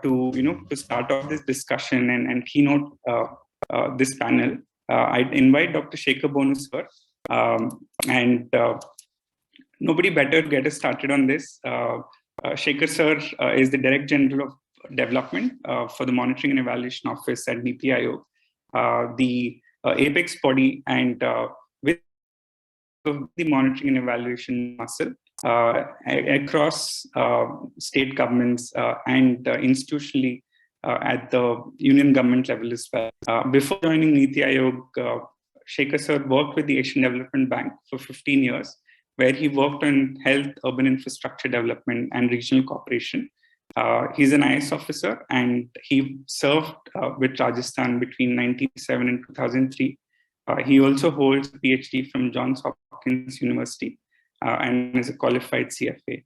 to start off this discussion and keynote this panel, I'd invite Dr. Sekhar Bonu sir, and nobody better to get us started on this. Sekhar sir is the Director General of Development for the Monitoring and Evaluation Office at NITI Aayog, the apex body and with the monitoring and evaluation muscle across state governments and institutionally at the union government level as well. Before joining NITI Aayog, Sekhar sir worked with the Asian Development Bank for 15 years, where he worked on health, urban infrastructure development, and regional cooperation. He's an IS officer, and he served with Rajasthan between 1997 and 2003. He also holds a PhD from Johns Hopkins University and is a qualified CFA.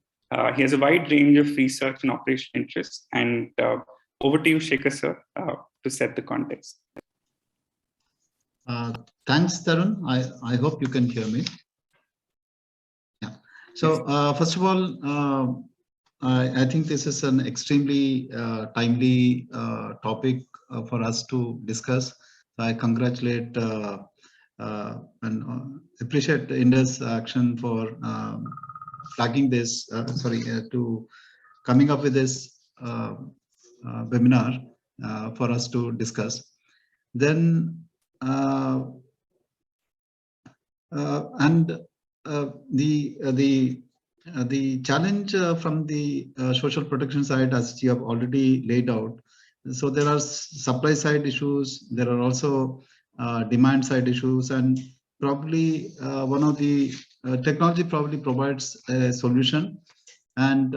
He has a wide range of research and operational interests. And over to you, Sekhar sir, to set the context. Thanks, Tarun. I hope you can hear me. Yeah. So first of all, I think this is an extremely timely topic for us to discuss. I congratulate and appreciate Indus action for flagging this, to coming up with this webinar for us to discuss. Then the challenge from the social protection side, as you have already laid out. So there are supply side issues. There are also demand side issues, and probably one of the technology probably provides a solution, and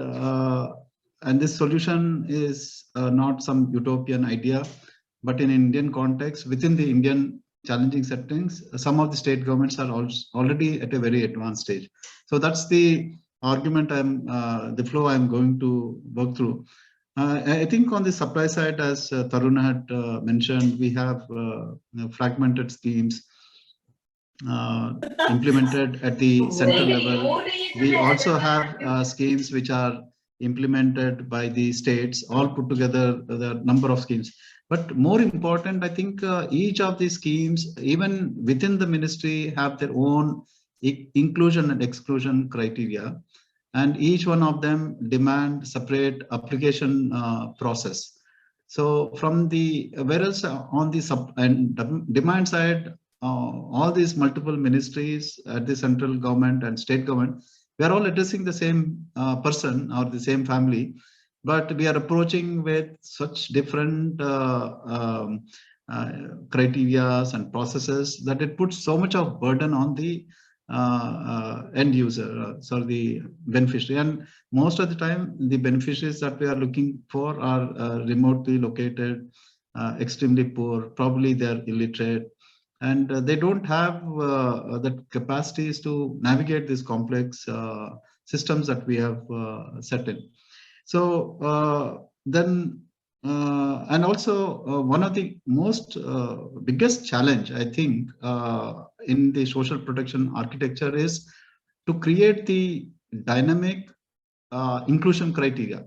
this solution is not some utopian idea, but in Indian context, within the Indian challenging settings, some of the state governments are already at a very advanced stage. So that's the argument the flow I'm going to work through. I think on the supply side, as Tarun had mentioned, we have fragmented schemes implemented at the central level. We also have schemes which are implemented by the states, all put together, the number of schemes. But more important, I think each of these schemes, even within the ministry, have their own inclusion and exclusion criteria, and each one of them demand separate application process. So from the, whereas on the demand side, all these multiple ministries at the central government and state government, we are all addressing the same person or the same family, but we are approaching with such different criteria and processes that it puts so much of burden on the end user, the beneficiary. And most of the time, the beneficiaries that we are looking for are remotely located, extremely poor, probably they're illiterate, and they don't have the capacities to navigate these complex systems that we have set in. So and also one of the most biggest challenge, I think, in the social protection architecture is to create the dynamic inclusion criteria.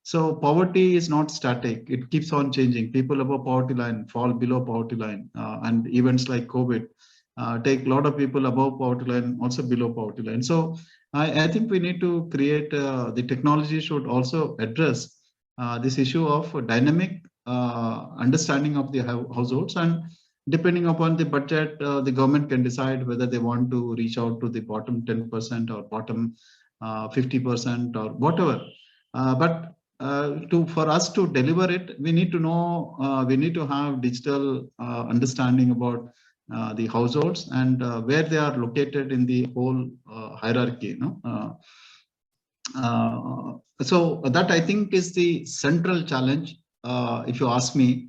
So poverty is not static, it keeps on changing. People above poverty line fall below poverty line, and events like COVID take a lot of people above poverty line, also below poverty line. So I think we need to create, the technology should also address this issue of dynamic understanding of the households, and depending upon the budget, the government can decide whether they want to reach out to the bottom 10% or bottom 50% or whatever. But for us to deliver it, we need to know, we need to have digital understanding about the households and where they are located in the whole hierarchy. So that, I think, is the central challenge, if you ask me,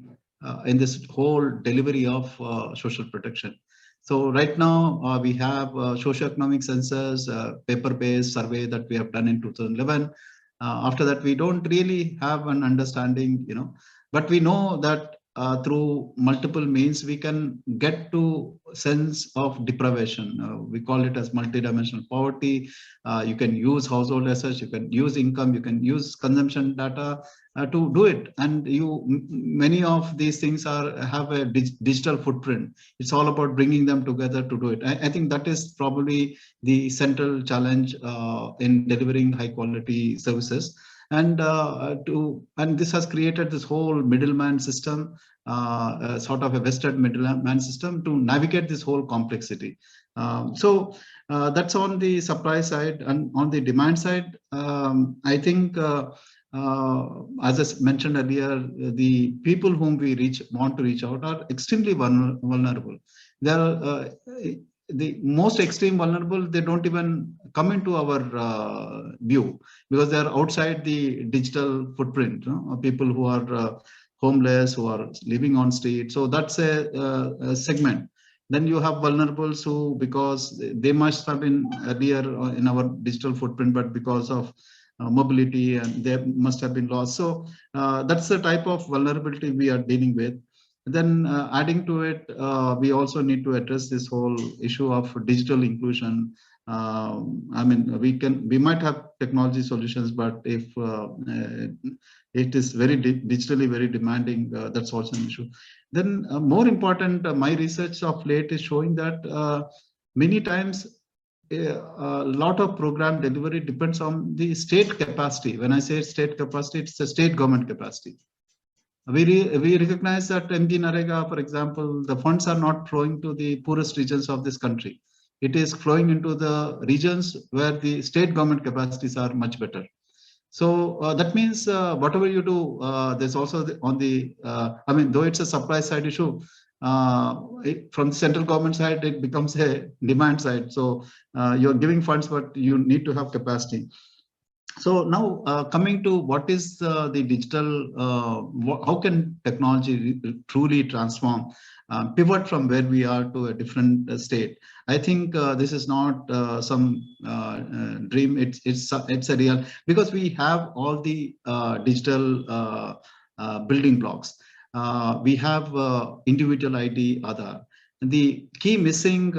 in this whole delivery of social protection. So right now we have socioeconomic census, paper-based survey that we have done in 2011. After that, we don't really have an understanding, but we know that through multiple means, we can get to sense of deprivation. We call it as multidimensional poverty. You can use household assets, you can use income, you can use consumption data to do it. And many of these things have a digital footprint. It's all about bringing them together to do it. I think that is probably the central challenge in delivering high quality services. And this has created this whole middleman system, sort of a vested middleman system to navigate this whole complexity. So that's on the supply side. And on the demand side, I think, as I mentioned earlier, the people whom we want to reach out are extremely vulnerable. They are the most extreme vulnerable. They don't even come into our view because they are outside the digital footprint. People who are homeless, who are living on street. So that's a segment. Then you have vulnerables who, because they must have been earlier in our digital footprint, but because of mobility, and they must have been lost. So that's the type of vulnerability we are dealing with. Then adding to it, we also need to address this whole issue of digital inclusion. I mean, we might have technology solutions, but if it is very digitally very demanding, that's also an issue. Then more important, my research of late is showing that many times a lot of program delivery depends on the state capacity. When I say state capacity, it's the state government capacity. We recognize that in the NREGA, for example, the funds are not flowing to the poorest regions of this country. It is flowing into the regions where the state government capacities are much better. So that means whatever you do, there's also on the, I mean, though it's a supply side issue, from the central government side, it becomes a demand side. So you're giving funds, but you need to have capacity. So now coming to what is the digital, how can technology truly transform, pivot from where we are to a different state? I think this is not some dream. It's a real, because we have all the digital building blocks. We have individual ID, Aadhaar. The key missing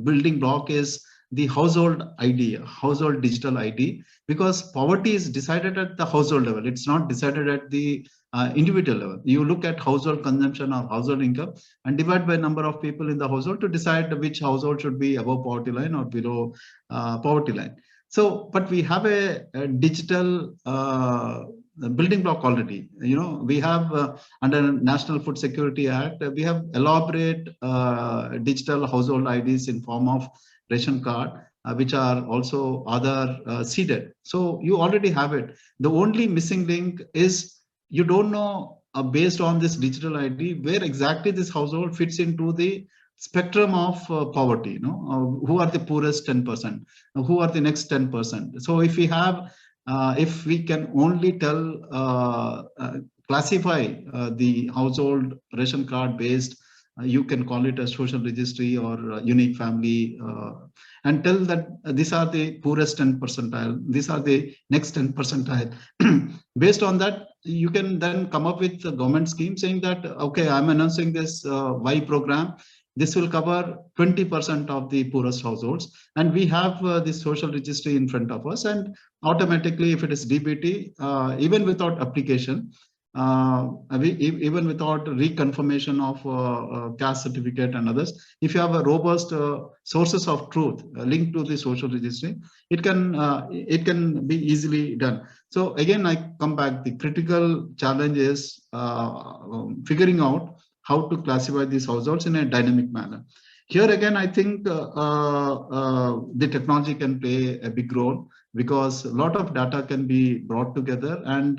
building block is the household ID, household digital ID, because poverty is decided at the household level. It's not decided at the individual level. You look at household consumption or household income and divide by number of people in the household to decide which household should be above poverty line or below poverty line. So, but we have a digital building block already. You know, we have under National Food Security Act, we have elaborate digital household IDs in form of ration card, which are also Aadhaar seeded. So you already have it. The only missing link is you don't know, based on this digital ID, where exactly this household fits into the spectrum of poverty. You know, who are the poorest 10%, who are the next 10%. So if we have, if we can only tell, classify the household ration card based, you can call it a social registry or unique family, and tell that these are the poorest 10 percentile, these are the next 10 percentile. Based on that, you can then come up with a government scheme saying that, okay, I'm announcing this Y program. This will cover 20% of the poorest households. And we have this social registry in front of us. And automatically, if it is DBT, even without application, even without reconfirmation of caste certificate and others, if you have a robust sources of truth linked to the social registry, it can be easily done. So again, I come back. The critical challenge is figuring out how to classify these households in a dynamic manner. Here again, I think the technology can play a big role, because a lot of data can be brought together, and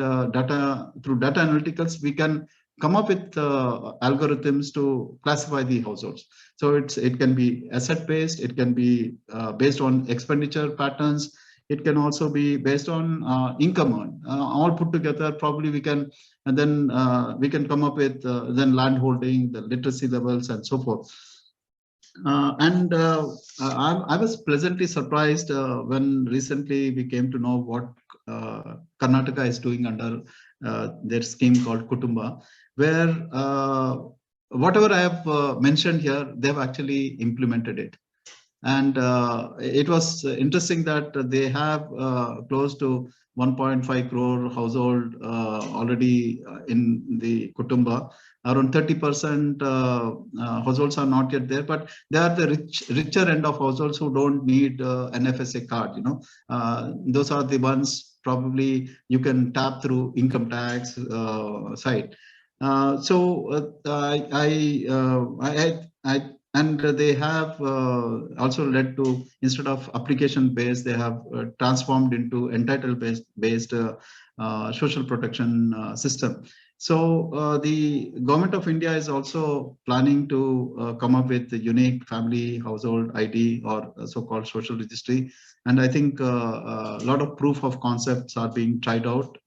through data analyticals, we can come up with algorithms to classify the households. So it can be asset based, it can be based on expenditure patterns, it can also be based on income earned. All put together, probably we can, and then we can come up with then land holding, the literacy levels, and so forth. I was pleasantly surprised when recently we came to know what Karnataka is doing under their scheme called Kutumba, where whatever I have mentioned here, they have actually implemented it. And it was interesting that they have close to 1.5 crore household already in the Kutumba. Around 30% households are not yet there, but they are the richer end of households who don't need an FSA card. Those are the ones probably you can tap through income tax side. And they have also led to, instead of application based, they have transformed into entitlement based social protection system. So the government of India is also planning to come up with the unique family household ID, or so-called social registry. And I think a lot of proof of concepts are being tried out.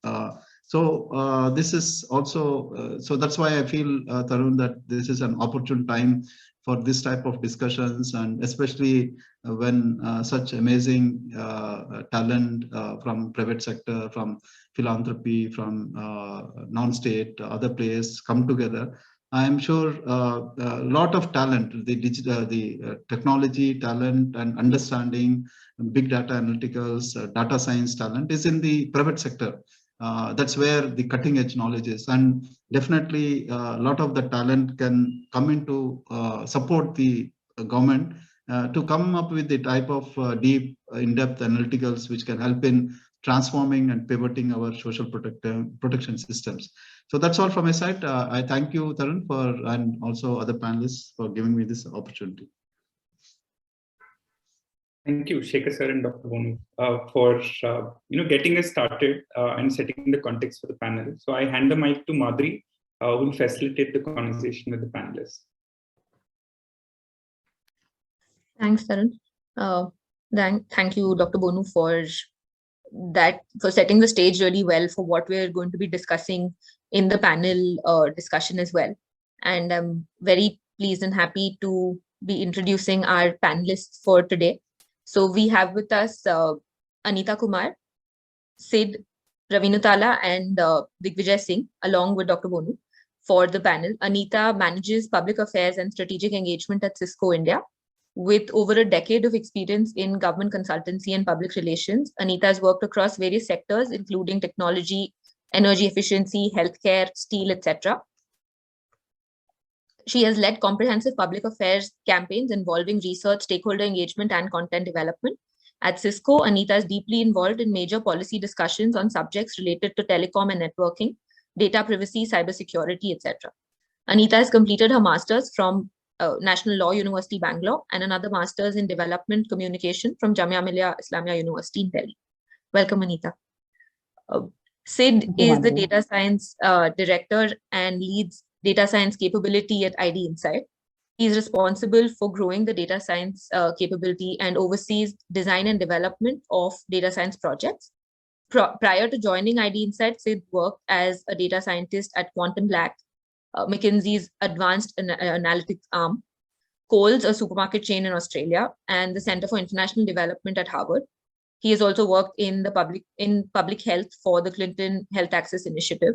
So this is also, so that's why I feel, Tarun, that this is an opportune time for this type of discussions, and especially when such amazing talent from private sector, from philanthropy, from non-state, other players come together. I am sure a lot of talent, the digital, the technology talent and understanding, big data analyticals, data science talent is in the private sector. That's where the cutting edge knowledge is, and definitely a lot of the talent can come into support the government to come up with the type of deep, in-depth analyticals which can help in transforming and pivoting our social protection systems. So that's all from my side. I thank you, Tarun, and also other panelists for giving me this opportunity. Thank you, Sekhar sir and Dr. Bonu, for getting us started and setting the context for the panel. So I hand the mic to Madhuri, who will facilitate the conversation with the panelists. Thanks, Tarun. Thank you, Dr. Bonu, for setting the stage really well for what we're going to be discussing in the panel discussion as well. And I'm very pleased and happy to be introducing our panelists for today. So we have with us Anita, Kumar, Sid Ravinutala, and Digvijay Singh, along with Dr. Bonu for the panel. Anita manages public affairs and strategic engagement at Cisco India. With over a decade of experience in government consultancy and public relations, Anita has worked across various sectors, including technology, energy efficiency, healthcare, steel, etc. She has led comprehensive public affairs campaigns involving research, stakeholder engagement, and content development. At Cisco, Anita is deeply involved in major policy discussions on subjects related to telecom and networking, data privacy, cybersecurity, etc. Anita has completed her master's from National Law University, Bangalore, and another master's in development communication from Jamia Millia Islamia University in Delhi. Welcome, Anita. Sid is the data science director and leads data science capability at IDInsight. He is responsible for growing the data science capability and oversees design and development of data science projects. Prior to joining IDInsight, Sid worked as a data scientist at Quantum Black, McKinsey's advanced analytics arm, Kohl's, a supermarket chain in Australia, and the Center for International Development at Harvard. He has also worked in public health for the Clinton Health Access Initiative,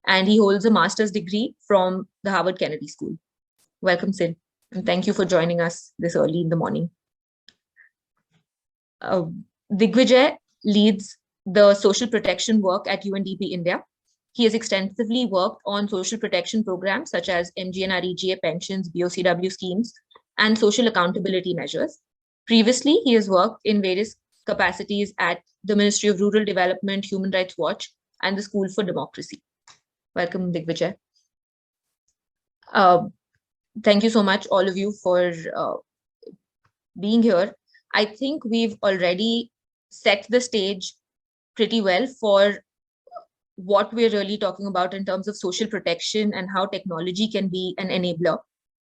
and he holds a master's degree from the Harvard Kennedy School. Welcome, Sid, and thank you for joining us this early in the morning. Digvijay leads the social protection work at UNDP India. He has extensively worked on social protection programs such as MGNREGA pensions, BOCW schemes, and social accountability measures. Previously, he has worked in various capacities at the Ministry of Rural Development, Human Rights Watch, and the School for Democracy. Welcome, Digvijay. Thank you so much, all of you, for being here. I think we've already set the stage pretty well for what we're really talking about in terms of social protection and how technology can be an enabler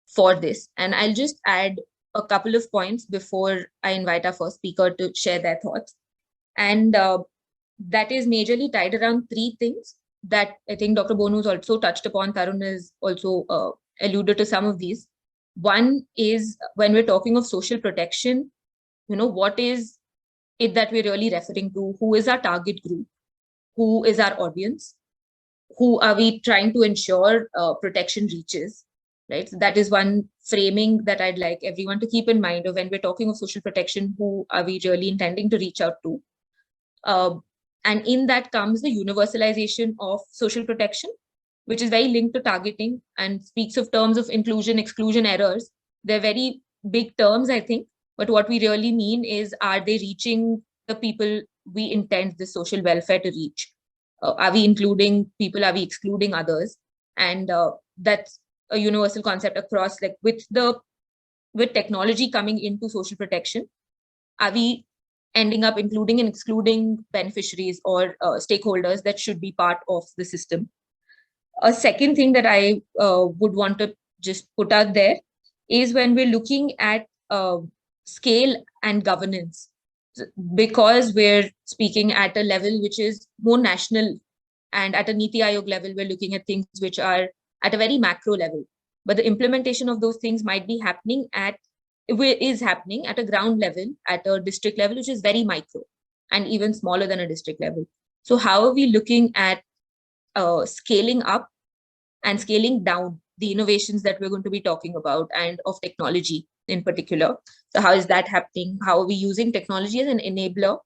for this. And I'll just add a couple of points before I invite our first speaker to share their thoughts. And that is majorly tied around three things that I think Dr. Bonu's also touched upon. Tarun has also alluded to some of these. One is, when we're talking of social protection, what is it that we're really referring to? Who is our target group? who is our audience, who are we trying to ensure protection reaches, right? So that is one framing that I'd like everyone to keep in mind of when we're talking of social protection, who are we really intending to reach out to? And in that comes the universalization of social protection, which is very linked to targeting and speaks of terms of inclusion, exclusion, errors. They're very big terms, I think, but what we really mean is, are they reaching the people we intend the social welfare to reach? Are we including people? Are we excluding others? And that's a universal concept across, like with technology coming into social protection, are we ending up including and excluding beneficiaries or stakeholders that should be part of the system? A second thing that I would want to just put out there is when we're looking at scale and governance, because we're speaking at a level which is more national, and at a NITI Aayog level, we're looking at things which are at a very macro level. But the implementation of those things might be happening is happening at a ground level, at a district level, which is very micro and even smaller than a district level. So how are we looking at scaling up and scaling down the innovations that we're going to be talking about, and of technology in particular? So how is that happening? How are we using technology as an enabler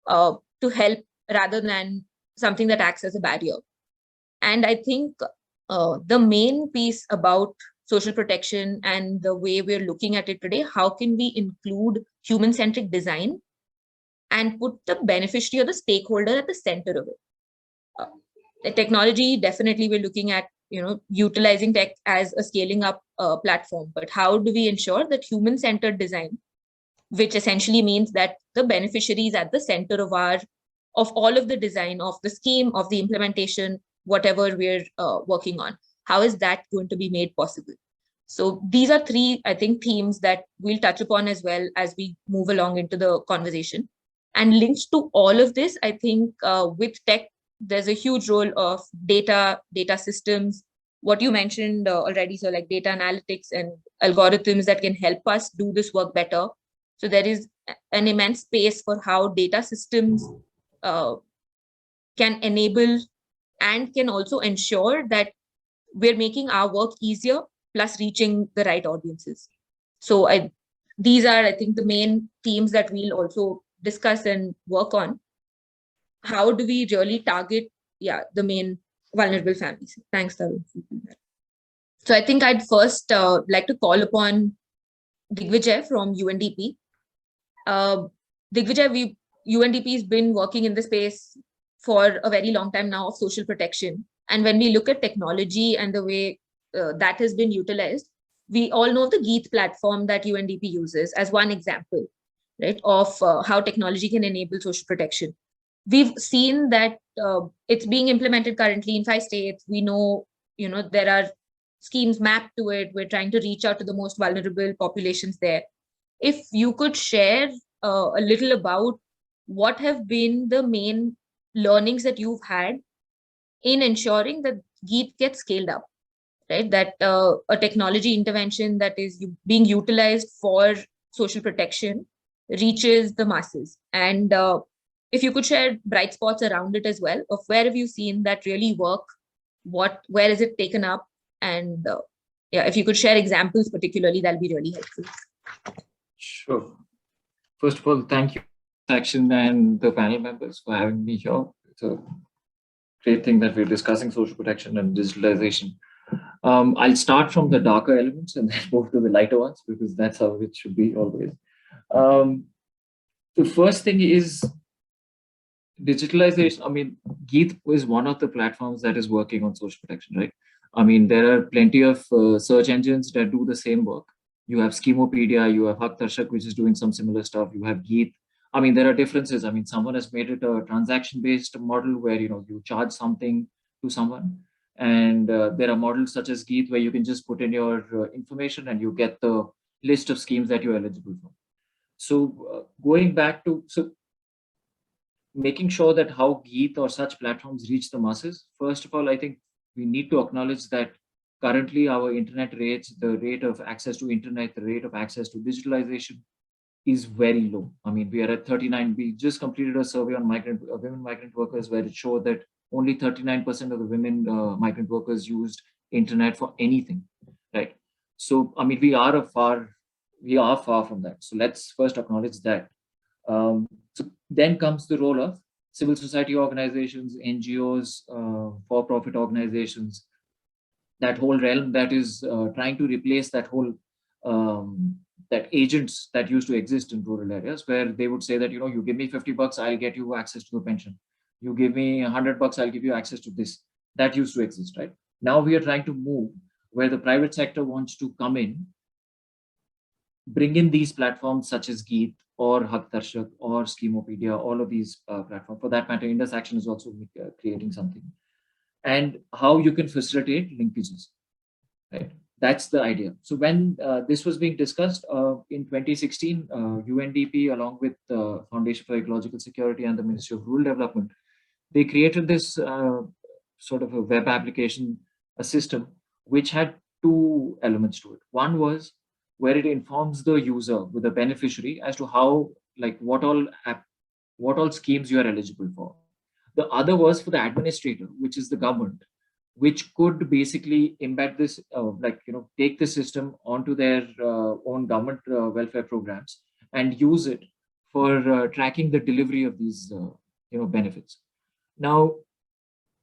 to help rather than something that acts as a barrier? And I think the main piece about social protection and the way we're looking at it today, how can we include human-centric design and put the beneficiary or the stakeholder at the center of it? The technology, definitely we're looking at, utilizing tech as a scaling up platform, but how do we ensure that human-centered design, which essentially means that the beneficiary is at the center of all of the design, of the scheme, of the implementation, whatever we're working on, how is that going to be made possible? So these are three, I think, themes that we'll touch upon as well as we move along into the conversation. And linked to all of this, I think with tech, there's a huge role of data systems, what you mentioned already, so like data analytics and algorithms that can help us do this work better. So there is an immense space for how data systems can enable and can also ensure that we're making our work easier, plus reaching the right audiences. So these are, I think, the main themes that we'll also discuss and work on. How do we really target, the main vulnerable families? Thanks, Tarun. So I think I'd first like to call upon Digvijay from UNDP. Digvijay, UNDP has been working in the space for a very long time now of social protection. And when we look at technology and the way that has been utilized, we all know the Geet platform that UNDP uses as one example, right, of how technology can enable social protection. We've seen that it's being implemented currently in 5 states. We know, there are schemes mapped to it. We're trying to reach out to the most vulnerable populations there. If you could share a little about what have been the main learnings that you've had in ensuring that Geet gets scaled up, right? That a technology intervention that is being utilized for social protection reaches the masses. And if you could share bright spots around it as well, of where have you seen that really work, where is it taken up? And if you could share examples particularly, that'll be really helpful. Sure. First of all, thank you, Action and the panel members, for having me here. It's a great thing that we're discussing social protection and digitalization. I'll start from the darker elements and then move to the lighter ones, because that's how it should be always. The first thing is digitalization. I mean, Geet is one of the platforms that is working on social protection, right? I mean, there are plenty of search engines that do the same work. You have Schemopedia, you have Hak Darshak, which is doing some similar stuff. You have Geet. I mean, there are differences. I mean, someone has made it a transaction-based model where, you charge something to someone. And there are models such as Geet where you can just put in your information and you get the list of schemes that you're eligible for. So going back to, making sure that how Geet or such platforms reach the masses, first of all, I think we need to acknowledge that currently our internet rates, the rate of access to internet, the rate of access to digitalization is very low. I mean, we are at 39. We just completed a survey on women migrant workers where it showed that only 39% of the women migrant workers used internet for anything, right? So, I mean, we are far from that. So let's first acknowledge that. So then comes the role of civil society organizations, NGOs, for-profit organizations, that whole realm that is trying to replace that whole that agents that used to exist in rural areas, where they would say that, you know, you give me $50, I'll get you access to the pension. You give me $100, I'll give you access to this. That used to exist, right? Now we are trying to move where the private sector wants to come in, bring in these platforms such as Geet or Hak Darshak or Schemopedia, all of these platforms. For that matter, Indus Action is also creating something. And how you can facilitate linkages, right? That's the idea. So when this was being discussed in 2016, UNDP, along with the Foundation for Ecological Security and the Ministry of Rural Development, they created this sort of a web application, a system, which had two elements to it. One was where it informs the user, with the beneficiary, as to how, like, what all schemes you are eligible for. The other was for the administrator, which is the government, which could basically embed this, take the system onto their own government welfare programs and use it for tracking the delivery of these, benefits. Now,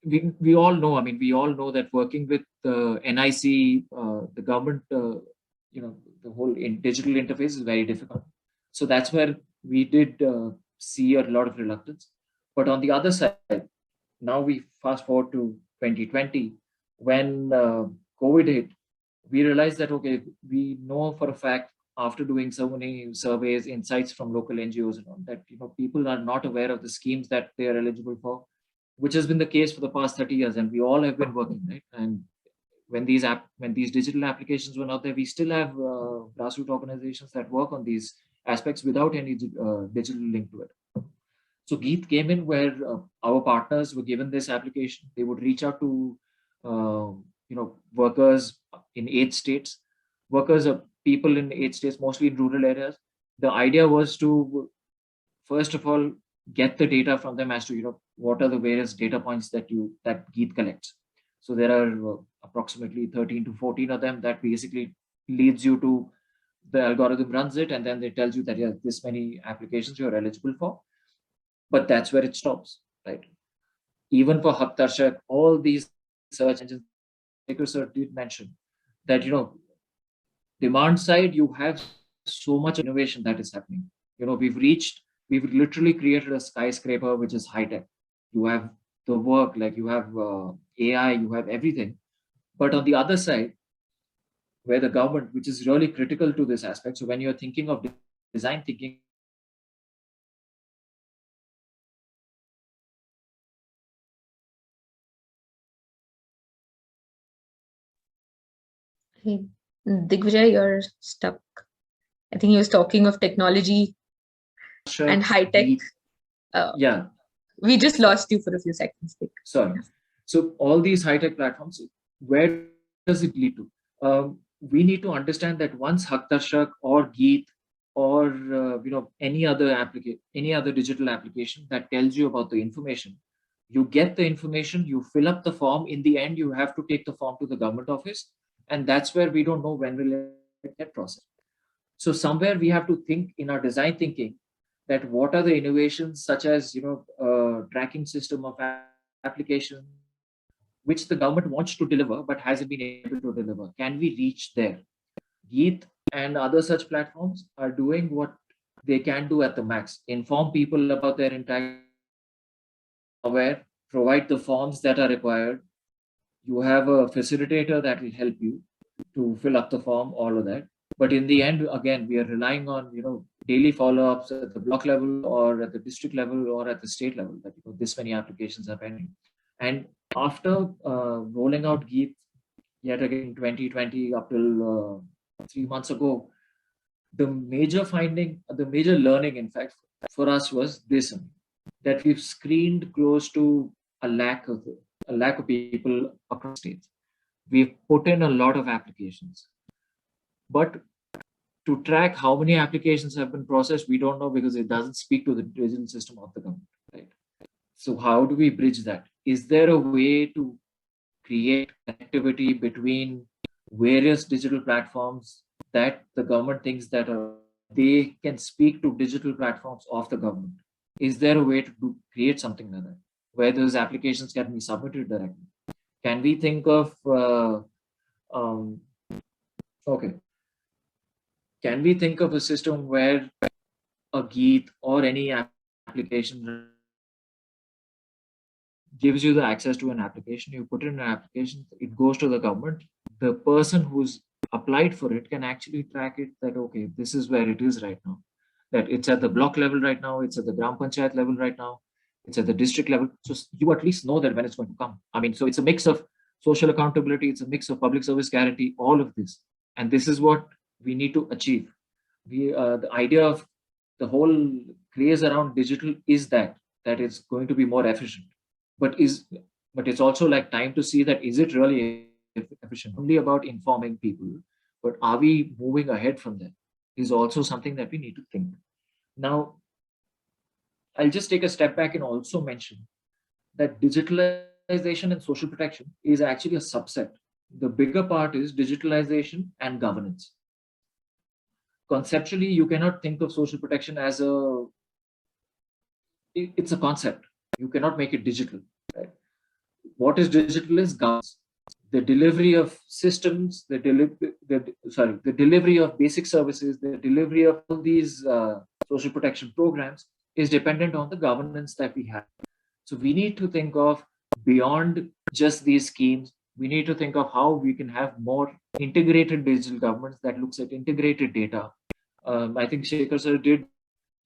we all know, I mean, we all know that working with NIC, the government, the whole digital interface is very difficult. So that's where we did see a lot of reluctance. But on the other side, now we fast forward to 2020, when COVID hit, we realized that, okay, we know for a fact, after doing so many surveys, insights from local NGOs and all, that, you know, people are not aware of the schemes that they are eligible for, which has been the case for the past 30 years, and we all have been working, right? And when these digital applications were not there, we still have grassroots organizations that work on these aspects without any digital link to it. So Geet came in where our partners were given this application. They would reach out to workers in 8 states. Workers are people in 8 states, mostly in rural areas. The idea was to, first of all, get the data from them as to, you know, what are the various data points that Geet collects. So there are approximately 13 to 14 of them that basically leads you to, the algorithm runs it, and then it tells you that, yeah, this many applications you're eligible for. But that's where it stops, right? Even for Hak Darshak, all these search engines, Sekhar sir did mention that, you know, demand side, you have so much innovation that is happening. You know, we've literally created a skyscraper which is high tech. You have the work, like you have AI, you have everything. But on the other side, where the government, which is really critical to this aspect, so when you're thinking of design thinking, Hey, Digvijay, you're stuck. I think he was talking of technology and high tech. Yeah. We just lost you for a few seconds. Sorry. So all these high tech platforms, where does it lead to? We need to understand that once Hak Darshak or Geet or any other digital application that tells you about the information, you get the information, you fill up the form. In the end, you have to take the form to the government office, and that's where we don't know when will it get processed. So somewhere we have to think in our design thinking that what are the innovations, such as tracking system of application, which the government wants to deliver but hasn't been able to deliver. Can we reach there? Geet and other such platforms are doing what they can do at the max. Inform people about their entire aware, provide the forms that are required. You have a facilitator that will help you to fill up the form, all of that. But in the end, again, we are relying on daily follow-ups at the block level or at the district level or at the state level that this many applications are pending. And after rolling out Geet yet again 2020 up till 3 months ago, the major learning, in fact, for us was this: that we've screened close to a lakh of people across states. We've put in a lot of applications, but to track how many applications have been processed, we don't know because it doesn't speak to the digital system of the government, right? So how do we bridge that? Is there a way to create connectivity between various digital platforms that the government thinks that they can speak to digital platforms of the government? Is there a way to create something like that, where those applications can be submitted directly? Can we think of, can we think of a system where a Geet or any application gives you the access to an application, you put in an application, it goes to the government. The person who's applied for it can actually track it that, okay, this is where it is right now. That it's at the block level right now, it's at the Gram Panchayat level right now, it's at the district level. So you at least know that when it's going to come. I mean, so it's a mix of social accountability, it's a mix of public service guarantee, all of this. And this is what we need to achieve. The idea of the whole craze around digital is that it's going to be more efficient. But it's also like time to see that, is it really efficient? Only about informing people, but are we moving ahead from that? Is also something that we need to think. Now, I'll just take a step back and also mention that digitalization and social protection is actually a subset. The bigger part is digitalization and governance. Conceptually, you cannot think of social protection as it's a concept. You cannot make it digital, right? What is digital is governance. The delivery of systems, the delivery of basic services, the delivery of all these social protection programs is dependent on the governance that we have. So we need to think of beyond just these schemes. We need to think of how we can have more integrated digital governments that looks at integrated data. I think Sekhar sir did,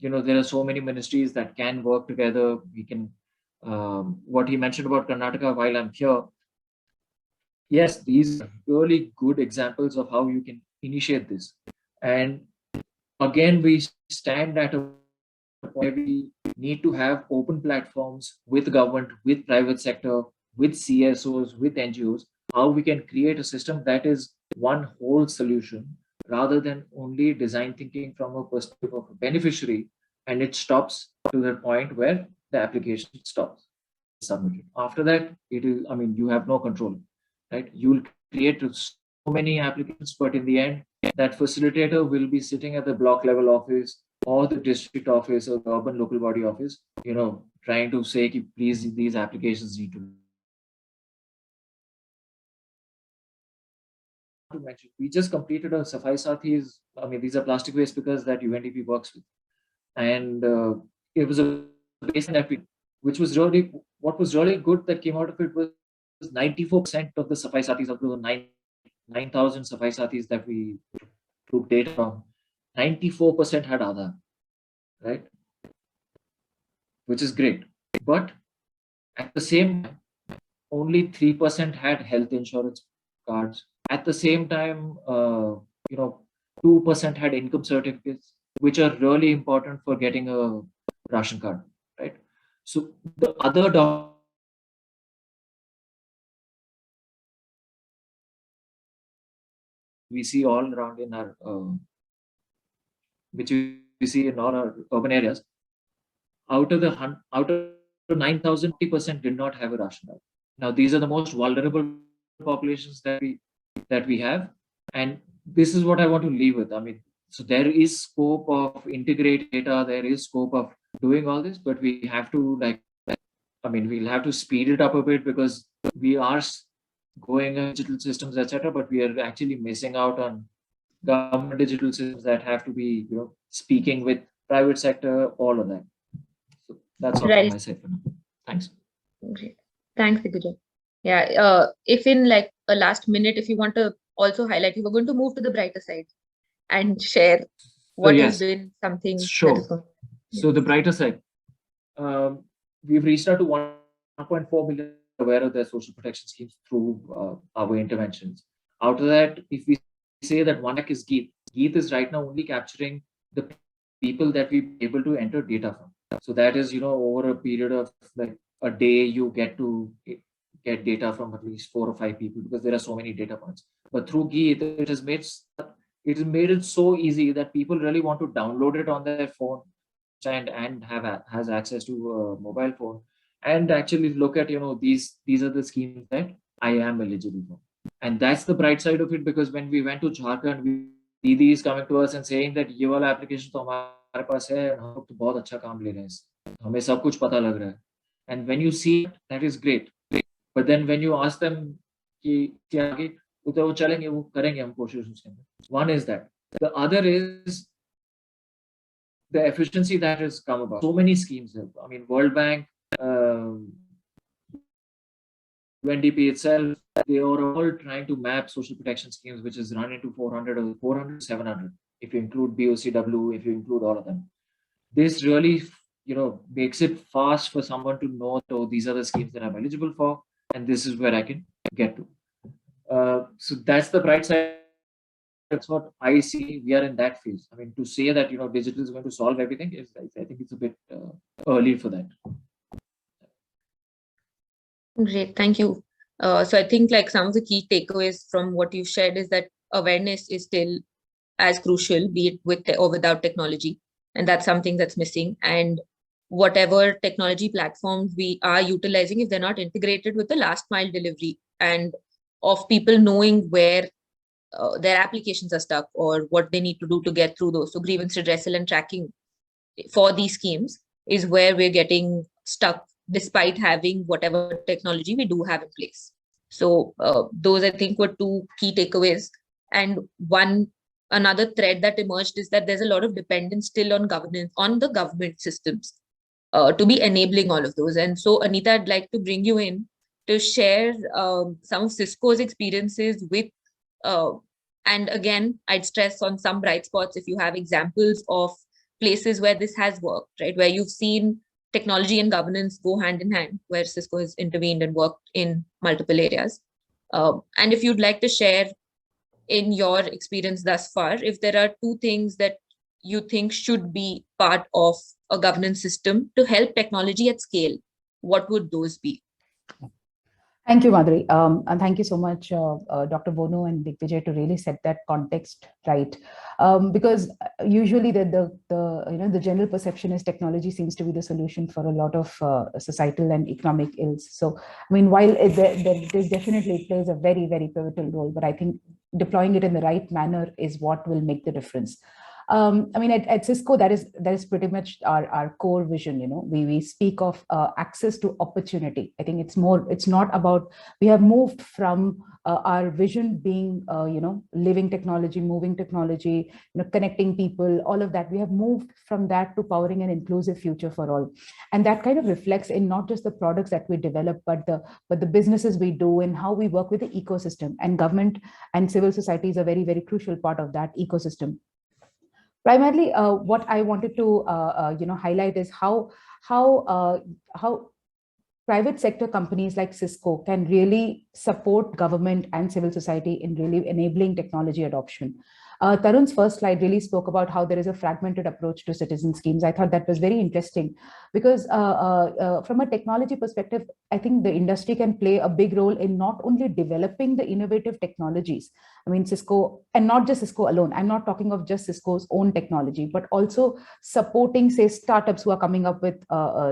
there are so many ministries that can work together. We can, what he mentioned about Karnataka while I'm here, yes, these are really good examples of how you can initiate this. And again, we stand at a point where we need to have open platforms with government, with private sector, with CSOs, with NGOs, how we can create a system that is one whole solution rather than only design thinking from a perspective of a beneficiary, and it stops to the point where the application stops submitted. After that, it is, you have no control, right? You'll create so many applications, but in the end, that facilitator will be sitting at the block level office or the district office or the urban local body office, trying to say, please, these applications need to mention. We just completed a Safai Sathis. These are plastic waste pickers that UNDP works with. And it was a basin that which was really, what was really good that came out of it was 94% of the Safai Sathis, of the 9,000 Safai Sathis that we took data from, 94% had Aadhaar, right? Which is great. But at the same time, only 3% had health insurance cards. At the same time, 2% had income certificates, which are really important for getting a ration card, right? So the other we see all around in our, which we see in all our urban areas, out of 9,000, 50% did not have a ration card. Now, these are the most vulnerable populations that we have, and this is what I want to leave with. So there is scope of integrate data, there is scope of doing all this, but we have to we'll have to speed it up a bit because we are going on digital systems, etc., but we are actually missing out on government digital systems that have to be, speaking with private sector, all of that. So that's all from my side for now. Thanks. Great. Thanks, Digvijay. Yeah, if in like a last minute, if you want to also highlight, we were going to move to the brighter side and share what has been something. Sure. So the brighter side, we've reached out to 1.4 million aware of their social protection schemes through our interventions. Out of that, if we say that 1 lakh is Geet is right now only capturing the people that we're able to enter data from. So that is, over a period of like a day, you get to get data from at least 4 or 5 people because there are so many data points. But through Geet, it has made It made it so easy that people really want to download it on their phone and has access to a mobile phone and actually look at, these are the schemes that I am eligible for. And that's the bright side of it, because when we went to Jharkhand, Didi is coming to us and saying that ये वाला application तो हमारे पास है, हम लोग तो बहुत अच्छा काम ले रहे हैं, हमें सब कुछ पता लग रहा है. And when you see that is great, but then when you ask them कि क्या आगे, तो वो चलेंगे, वो करेंगे हम कोशिश उसके अंदर. One is that. The other is the efficiency that has come about. So many schemes have. I mean, World Bank, UNDP itself, they are all trying to map social protection schemes, which is run into 400 to 700, if you include BOCW, if you include all of them. This really, makes it fast for someone to know, oh, these are the schemes that I'm eligible for, and this is where I can get to. So that's the bright side. That's what I see. We are in that phase. I mean, to say that, digital is going to solve everything, I think it's a bit early for that. Great, thank you. So I think like some of the key takeaways from what you've shared is that awareness is still as crucial, be it with or without technology. And that's something that's missing. And whatever technology platforms we are utilizing, if they're not integrated with the last mile delivery and of people knowing where their applications are stuck or what they need to do to get through those. So grievance redressal and tracking for these schemes is where we're getting stuck despite having whatever technology we do have in place. So those I think were two key takeaways. And another thread that emerged is that there's a lot of dependence still on governance, on the government systems to be enabling all of those. And so Anita, I'd like to bring you in to share some of Cisco's experiences with and again, I'd stress on some bright spots if you have examples of places where this has worked, right? Where you've seen technology and governance go hand in hand, where Cisco has intervened and worked in multiple areas. And if you'd like to share in your experience thus far, if there are two things that you think should be part of a governance system to help technology at scale, what would those be? Thank you, Madhuri. And thank you so much, Dr. Bonu and Digvijay, to really set that context right. Because usually the general perception is technology seems to be the solution for a lot of societal and economic ills. So, I mean, while it definitely plays a very, very pivotal role, but I think deploying it in the right manner is what will make the difference. I mean, at Cisco, that is pretty much our core vision. We speak of access to opportunity. I think it's not about, we have moved from our vision being, living technology, moving technology, connecting people, all of that. We have moved from that to powering an inclusive future for all. And that kind of reflects in not just the products that we develop, but the businesses we do and how we work with the ecosystem. And government and civil society is a very, very crucial part of that ecosystem. Primarily, what I wanted to highlight is how private sector companies like Cisco can really support government and civil society in really enabling technology adoption. Tarun's first slide really spoke about how there is a fragmented approach to citizen schemes. I thought that was very interesting because from a technology perspective, I think the industry can play a big role in not only developing the innovative technologies. I mean, Cisco, and not just Cisco alone. I'm not talking of just Cisco's own technology, but also supporting, say, startups who are coming up with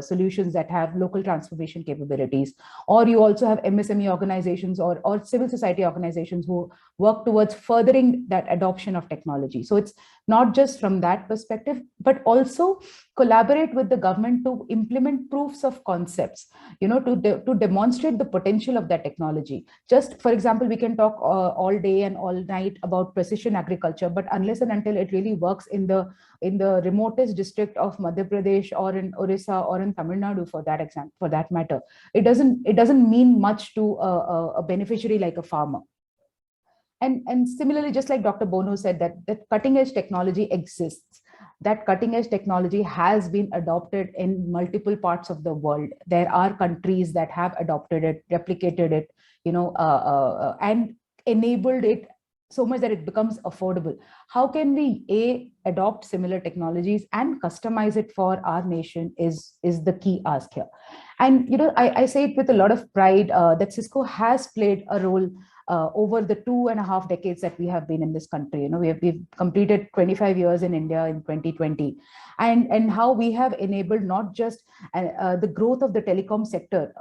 solutions that have local transformation capabilities. Or you also have MSME organizations or civil society organizations who work towards furthering that adoption of technology. So it's not just from that perspective, but also collaborate with the government to implement proofs of concepts, to demonstrate the potential of that technology. Just for example, we can talk all day and all night about precision agriculture, but unless and until it really works in the remotest district of Madhya Pradesh or in Orissa or in Tamil Nadu, for that matter, it doesn't mean much to a beneficiary like a farmer. And similarly, just like Dr. Bonu said, that cutting edge technology exists. That cutting edge technology has been adopted in multiple parts of the world. There are countries that have adopted it, replicated it, and enabled it so much that it becomes affordable. How can we adopt similar technologies and customize it for our nation is the key ask here. And I say it with a lot of pride that Cisco has played a role over the 2.5 decades that we have been in this country. We've completed 25 years in India in 2020, and how we have enabled not just the growth of the telecom sector.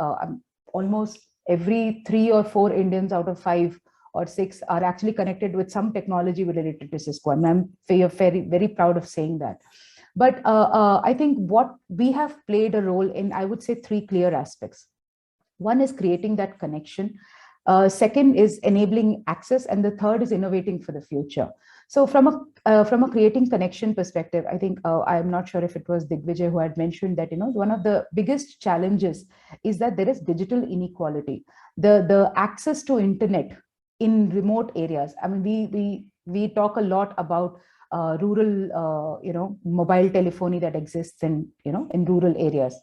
Almost every 3 or 4 Indians out of 5 or 6 are actually connected with some technology related to Cisco, and I'm very, very proud of saying that. But I think what we have played a role in, I would say, 3 clear aspects. One is creating that connection. Second is enabling access, and the third is innovating for the future. So from a creating connection perspective, I think I'm not sure if it was Digvijay who had mentioned that one of the biggest challenges is that there is digital inequality. The access to internet in remote areas. I mean, we talk a lot about rural, mobile telephony that exists in rural areas.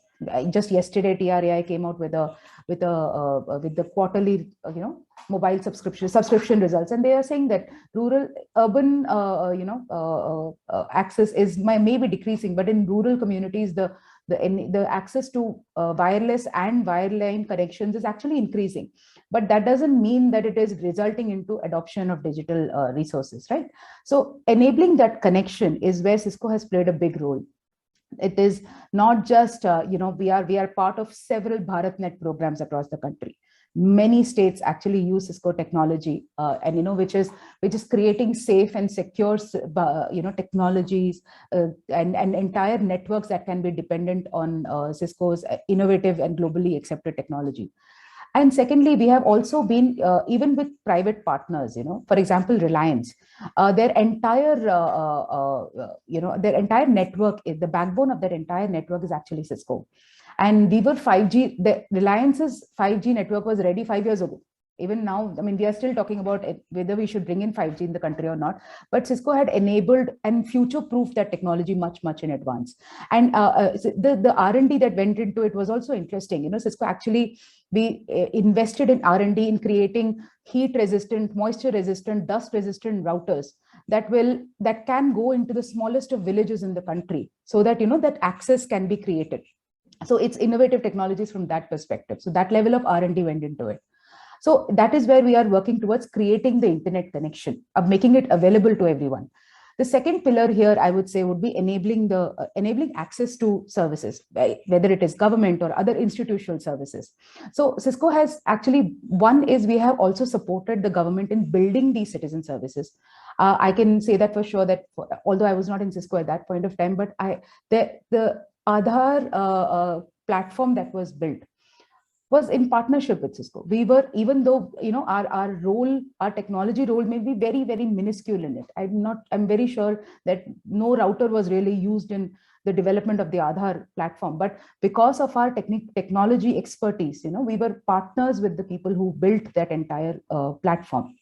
Just yesterday, TRAI came out with the quarterly, mobile subscription results, and they are saying that urban, access is maybe decreasing, but in rural communities, the access to wireless and wireline connections is actually increasing. But that doesn't mean that it is resulting into adoption of digital resources, right? So enabling that connection is where Cisco has played a big role. It is not just, we are part of several BharatNet programs across the country. Many states actually use Cisco technology, and which is creating safe and secure, technologies and entire networks that can be dependent on Cisco's innovative and globally accepted technology. And secondly, we have also been, even with private partners, for example, Reliance, their entire network, the backbone of their entire network is actually Cisco. And we were 5G, Reliance's 5G network was ready 5 years ago. Even now, I mean, we are still talking about whether we should bring in 5G in the country or not, but Cisco had enabled and future-proofed that technology much in advance. And the R&D that went into it was also interesting. Cisco actually, we invested in R&D in creating heat-resistant, moisture-resistant, dust-resistant routers that can go into the smallest of villages in the country, so that that access can be created. So it's innovative technologies from that perspective. So that level of R&D went into it. So that is where we are working towards creating the internet connection, of making it available to everyone. The second pillar here, I would say, would be enabling access to services, right? Whether it is government or other institutional services. So Cisco has actually, one is we have also supported the government in building these citizen services. I can say that for sure that although I was not in Cisco at that point of time, but the Aadhaar platform that was built was in partnership with Cisco. We were, even though our role, our technology role may be very, very minuscule in it. I'm very sure that no router was really used in the development of the Aadhaar platform. But because of our technology expertise, we were partners with the people who built that entire platform.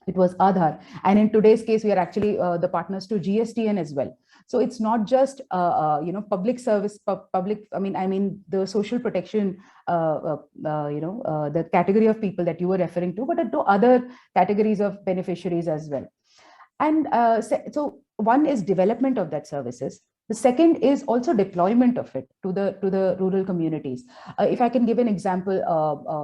It was Aadhaar, and in today's case, we are actually the partners to GSTN as well. So it's not just public service, I mean the social protection, the category of people that you were referring to, but to other categories of beneficiaries as well. And so one is development of that services. The second is also deployment of it to the rural communities. If I can give an example,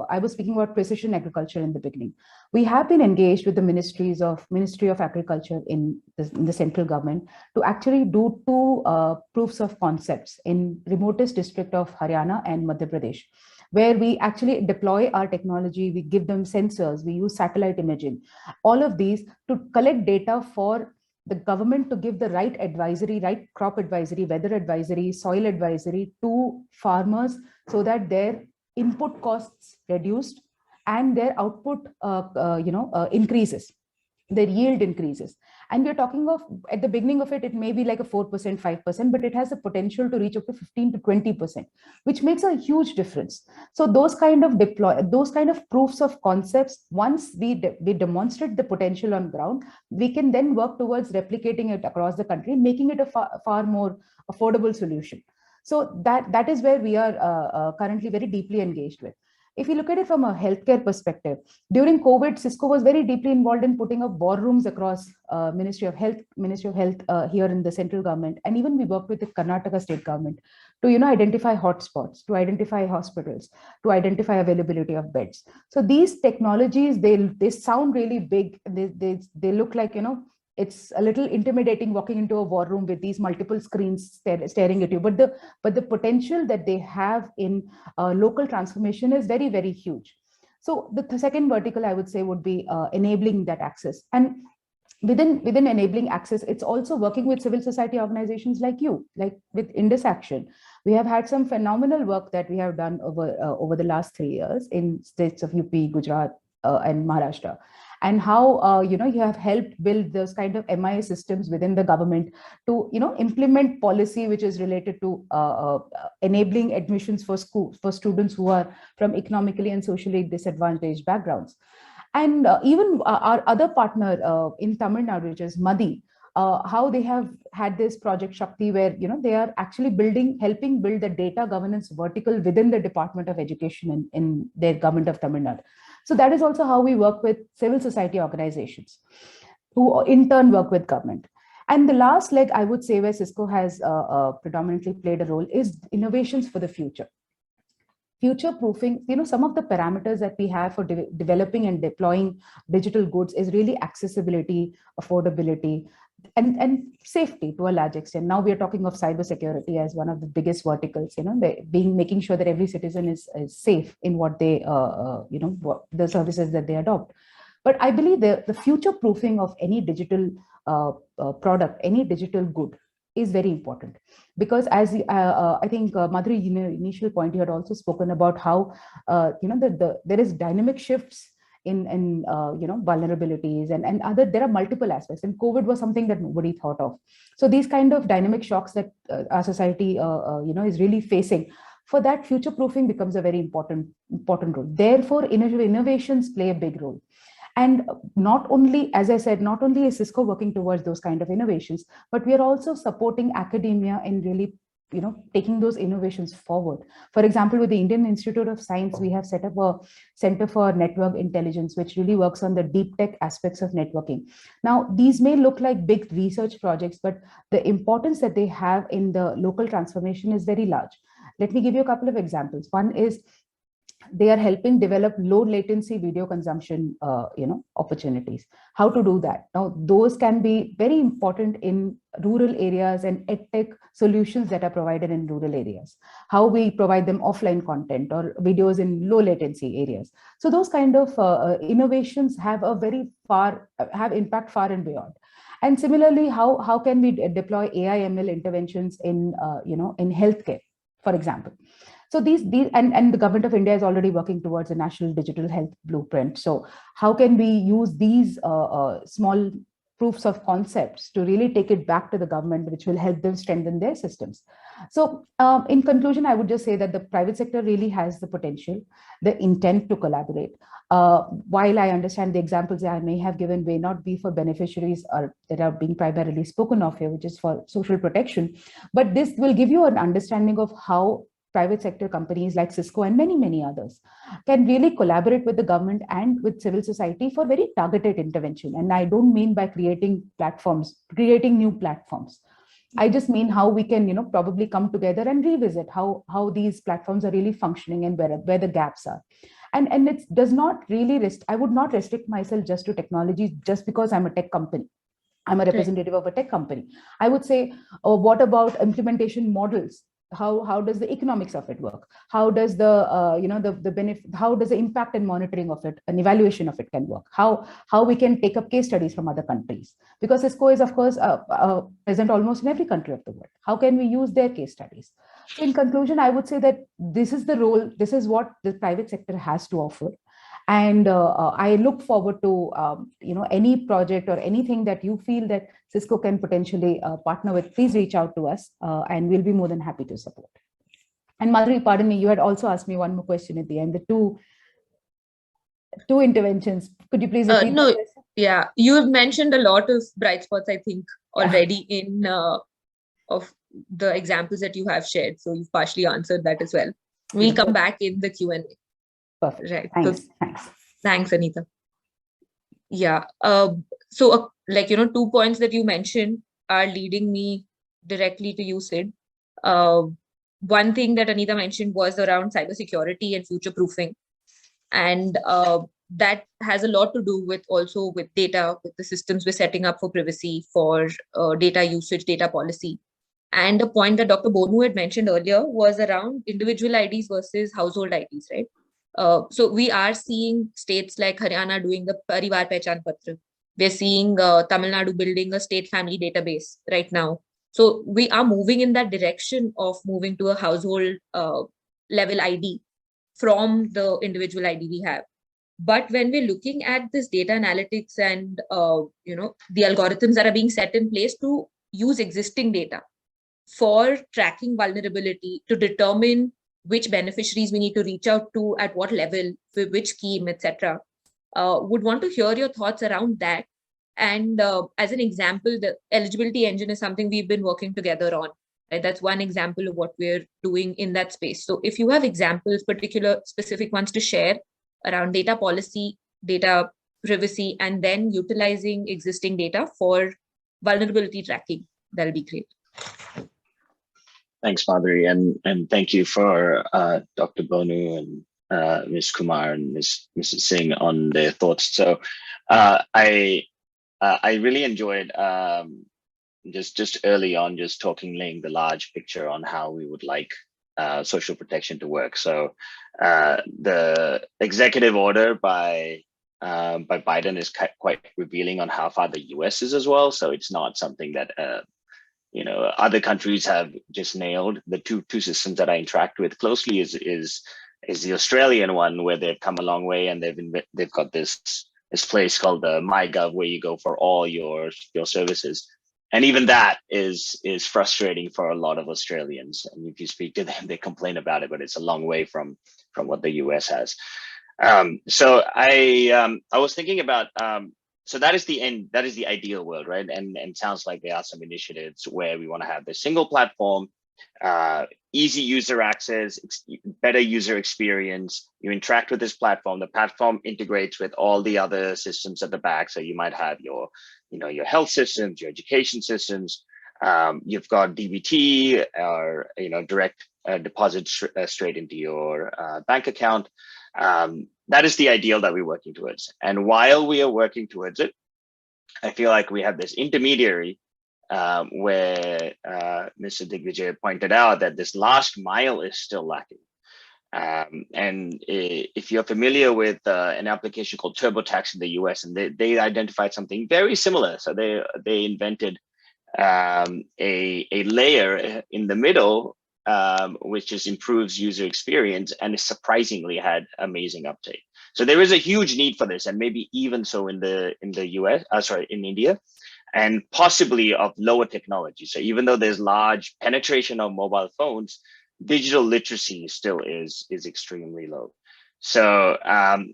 I was speaking about precision agriculture in the beginning. We have been engaged with the Ministry of Agriculture in the central government to actually do 2 proofs of concepts in remotest district of Haryana and Madhya Pradesh, where we actually deploy our technology. We give them sensors, we use satellite imaging, all of these to collect data for the government to give the right advisory, right crop advisory, weather advisory, soil advisory to farmers, so that their input costs reduced and their output increases, their yield increases. And we're talking of, at the beginning of it, it may be like a 4%, 5%, but it has the potential to reach up to 15 to 20%, which makes a huge difference. So those kind of proofs of concepts, once we demonstrate the potential on ground, we can then work towards replicating it across the country, making it a far more affordable solution. So that is where we are currently very deeply engaged with. If you look at it from a healthcare perspective, during COVID, Cisco was very deeply involved in putting up war rooms across Ministry of Health here in the central government. And even we worked with the Karnataka state government to identify hotspots, to identify hospitals, to identify availability of beds. So these technologies, they sound really big. They look like, it's a little intimidating walking into a war room with these multiple screens staring at you. But the potential that they have in local transformation is very, very huge. So the second vertical, I would say, would be enabling that access. And within enabling access, it's also working with civil society organizations like you, like with Indus Action. We have had some phenomenal work that we have done over the last 3 years in states of UP, Gujarat, and Maharashtra, and how you have helped build those kind of MIA systems within the government to implement policy which is related to enabling admissions for students who are from economically and socially disadvantaged backgrounds. And even our other partner in Tamil Nadu, which is MADI, how they have had this project Shakti, where they are actually helping build the data governance vertical within the Department of Education in their government of Tamil Nadu. So that is also how we work with civil society organizations, who in turn work with government. And the last leg, I would say, where Cisco has predominantly played a role is innovations for the future. Future proofing, some of the parameters that we have for developing and deploying digital goods is really accessibility, affordability, and safety to a large extent. Now we are talking of cybersecurity as one of the biggest verticals, making sure that every citizen is safe in what they, the services that they adopt. But I believe the future proofing of any digital product, any digital good, is very important, because as I think Madhuri, initial point, you had also spoken about how there is dynamic shifts in vulnerabilities and other. There are multiple aspects, and COVID was something that nobody thought of. So these kind of dynamic shocks that our society is really facing, for that future proofing becomes a very important role. Therefore, innovations play a big role. And not only, as I said, not only is Cisco working towards those kind of innovations, but we are also supporting academia in really, taking those innovations forward. For example, with the Indian Institute of Science, we have set up a Center for Network Intelligence, which really works on the deep tech aspects of networking. Now, these may look like big research projects, but the importance that they have in the local transformation is very large. Let me give you a couple of examples. One is, they are helping develop low latency video consumption, opportunities. How to do that? Now, those can be very important in rural areas and edtech solutions that are provided in rural areas. How we provide them offline content or videos in low latency areas. So those kind of innovations have have impact far and beyond. And similarly, how can we deploy AI/ML interventions in healthcare, for example? So these and the government of India is already working towards a national digital health blueprint. So how can we use these small proofs of concepts to really take it back to the government, which will help them strengthen their systems? So in conclusion, I would just say that the private sector really has the potential, the intent to collaborate. While I understand the examples that I may have given may not be for beneficiaries or that are being primarily spoken of here, which is for social protection, but this will give you an understanding of how private sector companies like Cisco and many, many others can really collaborate with the government and with civil society for very targeted intervention. And I don't mean by creating new platforms. I just mean how we can, probably come together and revisit how these platforms are really functioning and where the gaps are. And it does not really I would not restrict myself just to technology just because I'm a tech company. I'm a representative of a tech company. I would say, what about implementation models? How does the economics of it work? How does the benefit? How does the impact and monitoring of it and evaluation of it can work? How we can take up case studies from other countries? Because Cisco is, of course, present almost in every country of the world. How can we use their case studies? So in conclusion, I would say that this is the role. This is what the private sector has to offer. And I look forward to any project or anything that you feel that Cisco can potentially partner with. Please reach out to us, and we'll be more than happy to support. And Madhuri, pardon me, you had also asked me one more question at the end. The two interventions. Could you please repeat? No, yeah, you have mentioned a lot of bright spots, I think, already in of the examples that you have shared. So you've partially answered that as well. We'll come back in the Q&A. Perfect. Right. Thanks. Thanks, Anita. Yeah. So, 2 points that you mentioned are leading me directly to you, Sid. one thing that Anita mentioned was around cybersecurity and future proofing. And that has a lot to do with also with data, with the systems we're setting up for privacy, for data usage, data policy. And the point that Dr. Bonu had mentioned earlier was around individual IDs versus household IDs, right? So we are seeing states like Haryana doing the Parivar Pehchan Patra. We're seeing Tamil Nadu building a state family database right now. So we are moving in that direction of moving to a household level ID from the individual ID we have. But when we're looking at this data analytics and the algorithms that are being set in place to use existing data for tracking vulnerability, to determine which beneficiaries we need to reach out to at what level, with which scheme, etc., would want to hear your thoughts around that. And as an example, the eligibility engine is something we've been working together on. Right? That's one example of what we're doing in that space. So if you have examples, particular specific ones to share around data policy, data privacy, and then utilizing existing data for vulnerability tracking, that'll be great. Thanks, Madhuri, and thank you for Dr. Bonu and Ms. Kumar and Mrs. Singh on their thoughts. So I really enjoyed just early on, just laying the large picture on how we would like social protection to work. So the executive order by Biden is quite revealing on how far the US is as well. So it's not something that other countries have just nailed. The two systems that I interact with closely is the Australian one, where they've come a long way, and they've got this place called the MyGov, where you go for all your services. And even that is frustrating for a lot of Australians. And if you speak to them, they complain about it, but it's a long way from what the US has. So I was thinking about, so that is the end, that is the ideal world, right? And sounds like there are some initiatives where we want to have the single platform, easy user access, better user experience. You interact with this platform, the platform integrates with all the other systems at the back. So you might have your health systems, your education systems. You've got DBT or direct deposits straight into your bank account. That is the ideal that we're working towards. And while we are working towards it, I feel like we have this intermediary where Mr. Digvijay pointed out that this last mile is still lacking. And if you're familiar with an application called TurboTax in the US, and they identified something very similar. So they invented a layer in the middle, which just improves user experience, and it surprisingly had amazing uptake. So there is a huge need for this, and maybe even so in the US, in India, and possibly of lower technology. So even though there's large penetration of mobile phones, digital literacy still is extremely low. So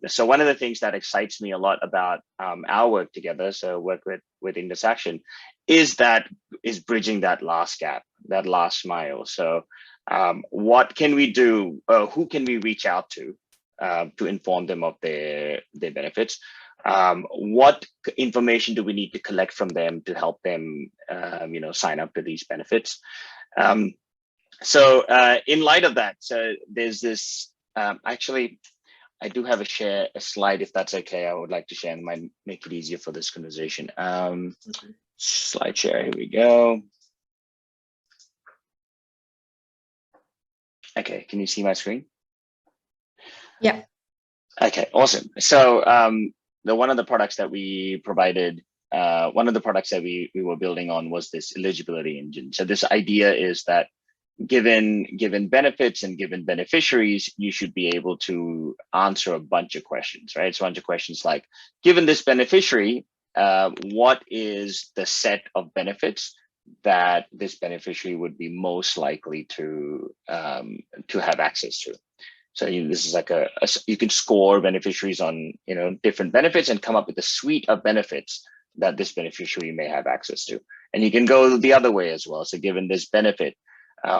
so one of the things that excites me a lot about our work together, so work with Indus Action, is bridging that last gap, that last mile. So what can we do? Who can we reach out to inform them of their benefits? What information do we need to collect from them to help them sign up to these benefits? So in light of that, so there's this, actually, I do have a slide, if that's okay. I would like to share, and might make it easier for this conversation. Okay. Slide share, here we go. Okay, can you see my screen? Yeah. Okay, awesome. So one of the products that we provided, one of the products that we were building on was this eligibility engine. So this idea is that given benefits and given beneficiaries, you should be able to answer a bunch of questions, right? So a bunch of questions like, given this beneficiary, what is the set of benefits that this beneficiary would be most likely to have access to? So this is like you can score beneficiaries on different benefits and come up with a suite of benefits that this beneficiary may have access to. And you can go the other way as well. So given this benefit,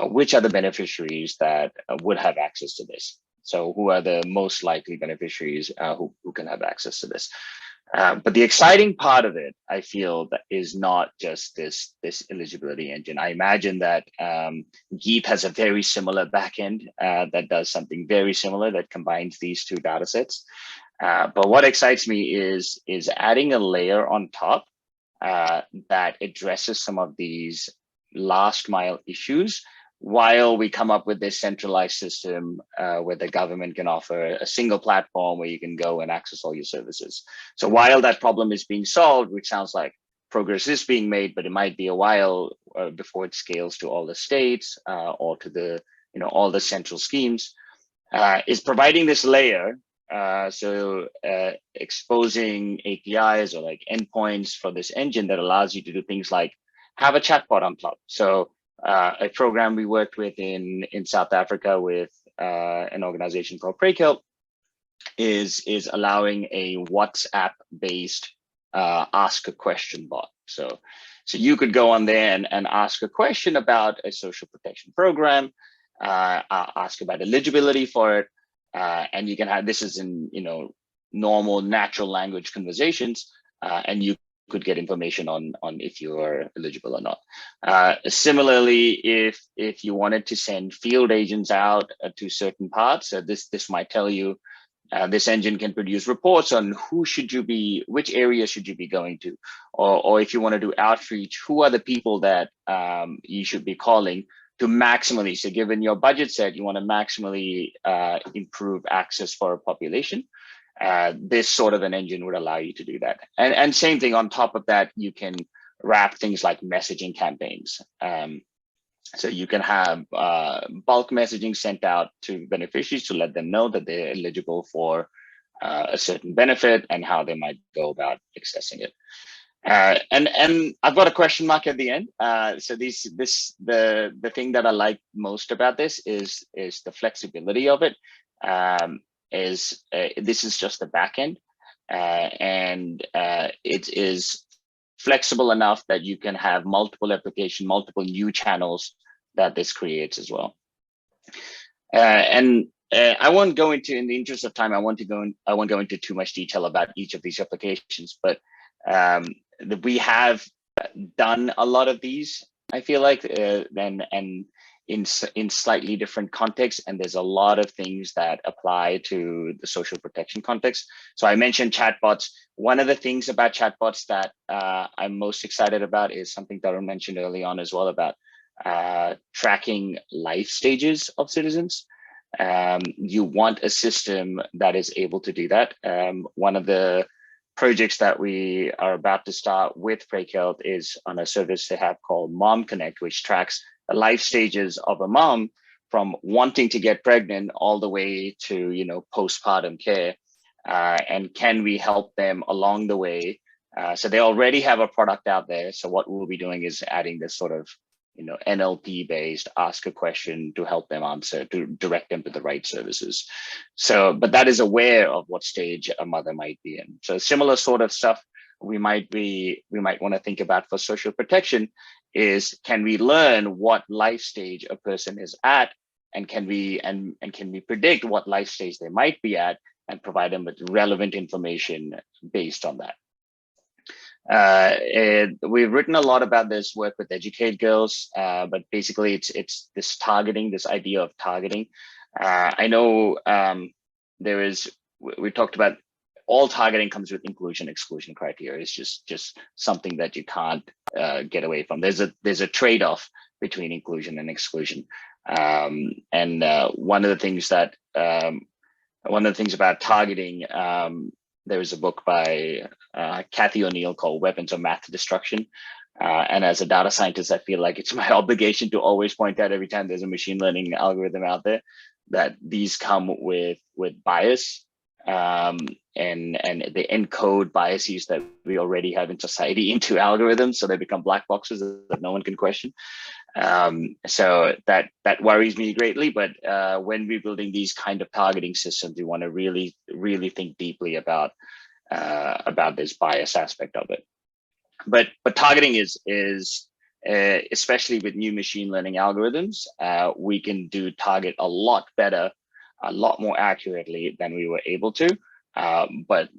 which are the beneficiaries that would have access to this? So who are the most likely beneficiaries who can have access to this? But the exciting part of it, I feel, that is not just this eligibility engine. I imagine that Geet has a very similar backend that does something very similar that combines these two data sets. But what excites me is adding a layer on top that addresses some of these last mile issues, while we come up with this centralized system where the government can offer a single platform where you can go and access all your services. So while that problem is being solved, which sounds like progress is being made, but it might be a while before it scales to all the states or to the, all the central schemes, is providing this layer. So exposing APIs or like endpoints for this engine that allows you to do things like have a chatbot on top. So a program we worked with in South Africa with an organization called PreKelp is allowing a WhatsApp-based ask a question bot. So you could go on there and ask a question about a social protection program, ask about eligibility for it, and you can have, this is in normal natural language conversations, and you could get information on if you are eligible or not. Similarly, if you wanted to send field agents out to certain parts, this might tell you, this engine can produce reports on which area should you be going to, or if you want to do outreach, who are the people that you should be calling to maximally, so given your budget set, you want to maximally improve access for a population. This sort of an engine would allow you to do that. And same thing on top of that, you can wrap things like messaging campaigns. So you can have bulk messaging sent out to beneficiaries to let them know that they're eligible for a certain benefit and how they might go about accessing it. And I've got a question mark at the end. So the thing that I like most about this is the flexibility of it. This is just the back end, and it is flexible enough that you can have multiple applications, multiple new channels that this creates as well. And I won't go into, in the interest of time, I won't go into too much detail about each of these applications, but we have done a lot of these, I feel like, and in slightly different contexts, and there's a lot of things that apply to the social protection context. So I mentioned chatbots. One of the things about chatbots that I'm most excited about is something Tarun mentioned early on as well, about tracking life stages of citizens. You want a system that is able to do that. One of the projects that we are about to start with PreKelp is on a service they have called Mom Connect, which tracks the life stages of a mom from wanting to get pregnant all the way to postpartum care, and can we help them along the way. So they already have a product out there. So what we'll be doing is adding this sort of NLP based ask a question to help them answer, to direct them to the right services. So, but that is aware of what stage a mother might be in. So similar sort of stuff we might want to think about for social protection is, can we learn what life stage a person is at, and can we predict what life stage they might be at and provide them with relevant information based on that. We've written a lot about this work with Educate Girls, but basically it's this targeting, this idea of targeting. I know we talked about all targeting comes with inclusion exclusion criteria. It's just something that you can't get away from. There's a trade-off between inclusion and exclusion. And one of the things about targeting, there was a book by Kathy O'Neill called Weapons of Math Destruction. And as a data scientist, I feel like it's my obligation to always point out every time there's a machine learning algorithm out there that these come with bias, and they encode biases that we already have in society into algorithms, so they become black boxes that no one can question. So that worries me greatly. But when we're building these kind of targeting systems, we want to really, really think deeply about this bias aspect of it. But targeting is especially with new machine learning algorithms, we can target a lot better, a lot more accurately than we were able to. But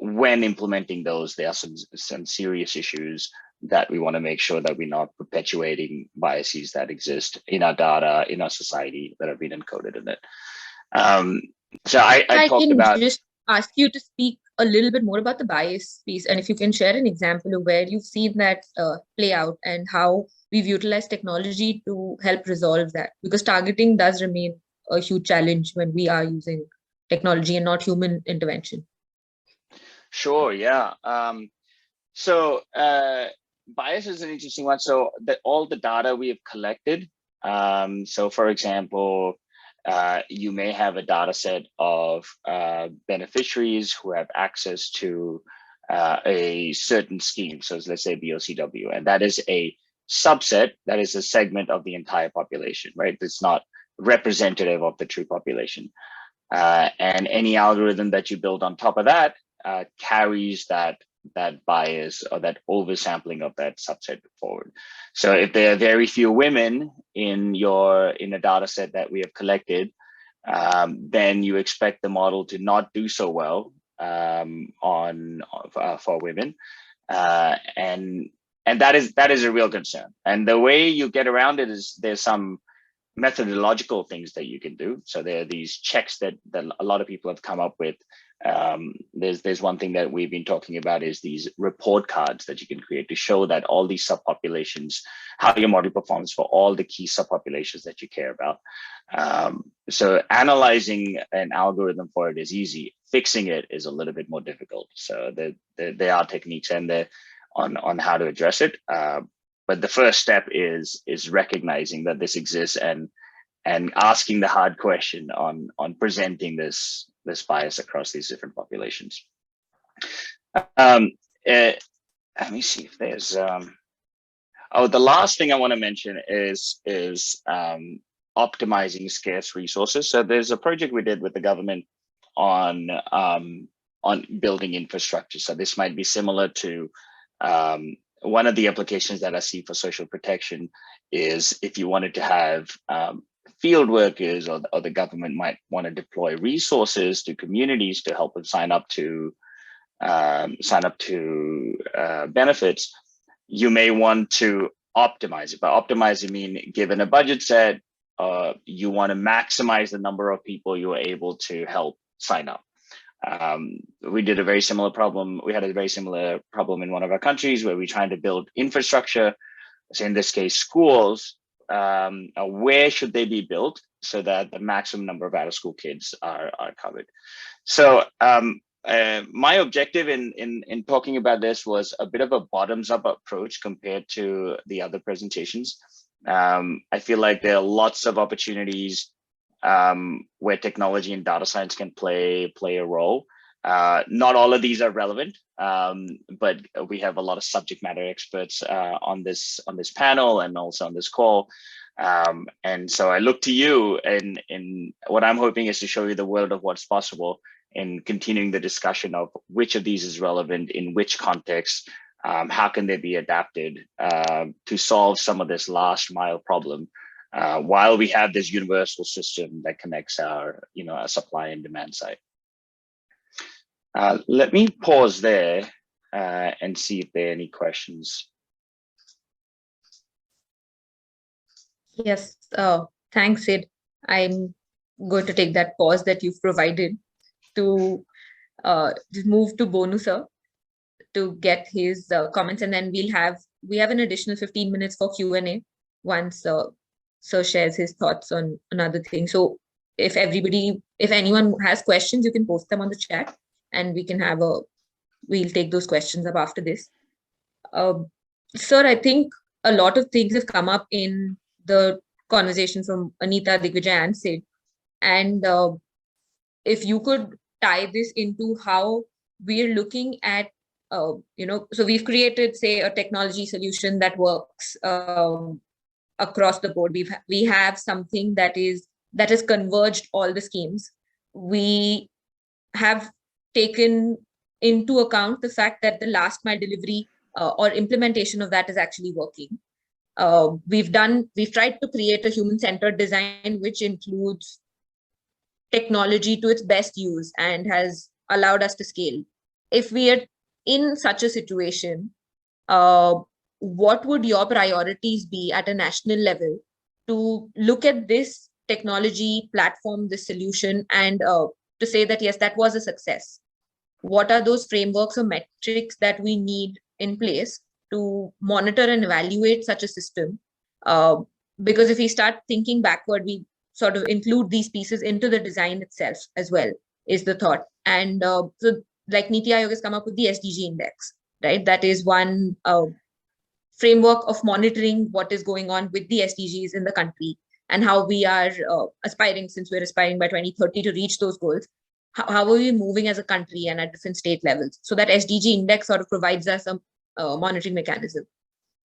when implementing those, there are some serious issues that we want to make sure that we're not perpetuating biases that exist in our data, in our society, that have been encoded in it. So I talked about... just ask you to speak a little bit more about the bias piece, and if you can share an example of where you've seen that play out and how we've utilized technology to help resolve that, because targeting does remain a huge challenge when we are using technology and not human intervention. Sure, yeah. So bias is an interesting one. So all the data we have collected, so for example, you may have a data set of beneficiaries who have access to a certain scheme. So let's say BOCW, and that is a subset, that is a segment of the entire population, right? It's not representative of the true population. And any algorithm that you build on top of that carries that bias or that oversampling of that subset forward. So if there are very few women in a data set that we have collected, then you expect the model to not do so well for women, and that is a real concern. And the way you get around it is there's some methodological things that you can do. So there are these checks that a lot of people have come up with. There's one thing that we've been talking about is these report cards that you can create to show that all these subpopulations, how your model performs for all the key subpopulations that you care about. So analyzing an algorithm for it is easy. Fixing it is a little bit more difficult. So there are techniques and on how to address it. But the first step is recognizing that this exists and asking the hard question on presenting this bias across these different populations. Let me see if there's the last thing I want to mention is optimizing scarce resources. So there's a project we did with the government on building infrastructure. So this might be similar to one of the applications that I see for social protection is if you wanted to have field workers or the government might want to deploy resources to communities to help them sign up to benefits, you may want to optimize it. By optimize, I mean, given a budget set, you want to maximize the number of people you are able to help sign up. We did a very similar problem. We had a very similar problem in one of our countries where we're trying to build infrastructure. So in this case, schools, where should they be built so that the maximum number of out-of-school kids are covered? So my objective in talking about this was a bit of a bottoms-up approach compared to the other presentations. I feel like there are lots of opportunities where technology and data science can play a role. Not all of these are relevant, but we have a lot of subject matter experts on this panel and also on this call. And so I look to you, and what I'm hoping is to show you the world of what's possible in continuing the discussion of which of these is relevant in which context, how can they be adapted to solve some of this last mile problem, while we have this universal system that connects our supply and demand side. Let me pause there and see if there are any questions. Yes, thanks, Sid. I'm going to take that pause that you've provided to just move to Bonu, sir, to get his comments, and then we have an additional 15 minutes for Q&A once Sir shares his thoughts on another thing. So if anyone has questions, you can post them on the chat, and we can we'll take those questions up after this. Sir, I think a lot of things have come up in the conversation from Anita, Digvijay, and Sid. And if you could tie this into how we're looking at, so we've created, say, a technology solution that works across the board. We have something that has converged all the schemes. We have taken into account the fact that the last mile delivery or implementation of that is actually working. We've tried to create a human-centered design which includes technology to its best use and has allowed us to scale. if we are in such a situation, what would your priorities be at a national level to look at this technology platform, this solution, and to say that, yes, that was a success? What are those frameworks or metrics that we need in place to monitor and evaluate such a system? Because if we start thinking backward, we sort of include these pieces into the design itself as well, is the thought. And so like NITI Aayog has come up with the SDG index, right? That is one framework of monitoring what is going on with the SDGs in the country and how we are aspiring, since we're aspiring by 2030 to reach those goals. How are we moving as a country and at different state levels? So that SDG index sort of provides us a monitoring mechanism.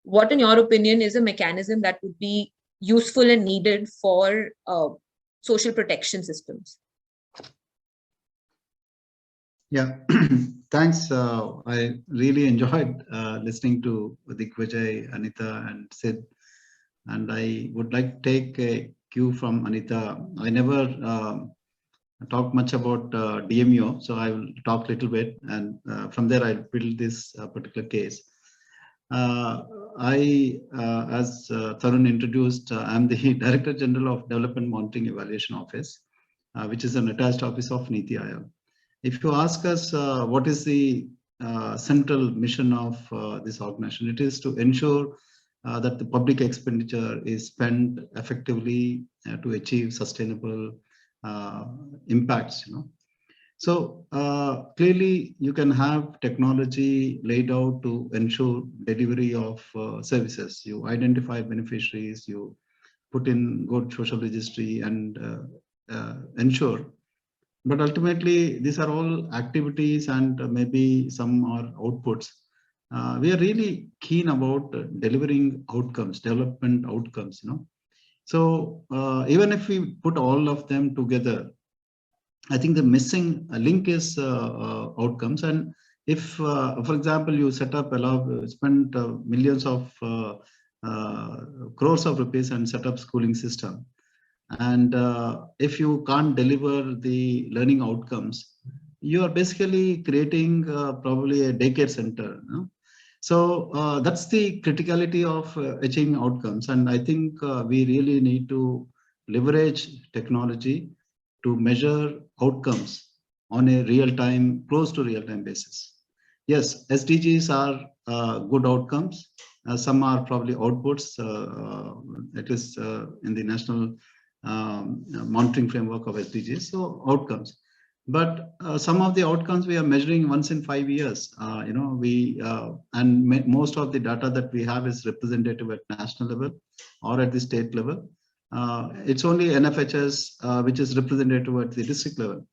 What, in your opinion, is a mechanism that would be useful and needed for social protection systems? Yeah, thanks. I really enjoyed listening to Digvijay, Anita, and Sid. And I would like to take a cue from Anita. I never talk much about DMO, so I will talk a little bit, and from there I'll build this particular case. As Tarun introduced, I'm the Director General of Development Monitoring Evaluation Office, which is an attached office of NITI Aayog. If you ask us what is the central mission of this organization, it is to ensure that the public expenditure is spent effectively to achieve sustainable impacts. So clearly you can have technology laid out to ensure delivery of services. You identify beneficiaries, you put in good social registry and ensure. But ultimately, these are all activities and maybe some are outputs. We are really keen about delivering outcomes, development outcomes. So even if we put all of them together, I think the missing link is outcomes. And if, for example, you set up, spend millions of crores of rupees and set up schooling system, and if you can't deliver the learning outcomes, you are basically creating probably a daycare center. So that's the criticality of achieving outcomes. And I think we really need to leverage technology to measure outcomes on a real-time, close to real-time basis. Yes, SDGs are good outcomes. Some are probably outputs. It is in the national monitoring framework of SDGs, so outcomes. But some of the outcomes we are measuring once in 5 years. Most of the data that we have is representative at national level or at the state level. It's only NFHS which is representative at the district level.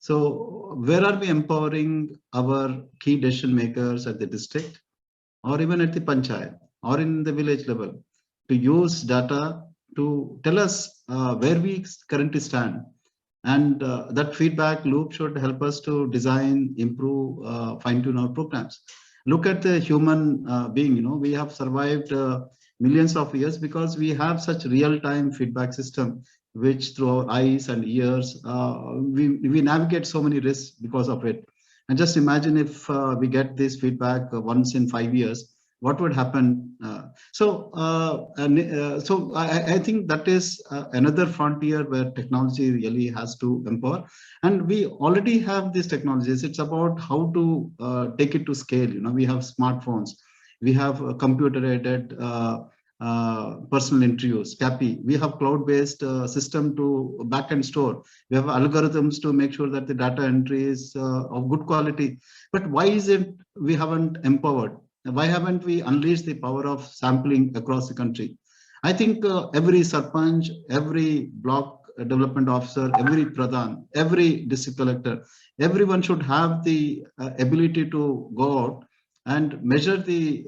So where are we empowering our key decision makers at the district or even at the panchayat or in the village level to use data to tell us where we currently stand? And that feedback loop should help us to design, improve, fine-tune our programs. Look at the human being. We have survived millions of years because we have such real-time feedback system, which through our eyes and ears, we navigate so many risks because of it. And just imagine if we get this feedback once in 5 years, what would happen? So I think that is another frontier where technology really has to empower. And we already have these technologies. It's about how to take it to scale. We have smartphones, we have computer-aided personal interviews, CAPI. We have cloud-based system to back-end store. We have algorithms to make sure that the data entry is of good quality. But why is it we haven't empowered? Why haven't we unleashed the power of sampling across the country? I think every sarpanch, every block development officer, every pradhan, every district collector, everyone should have the ability to go out and measure the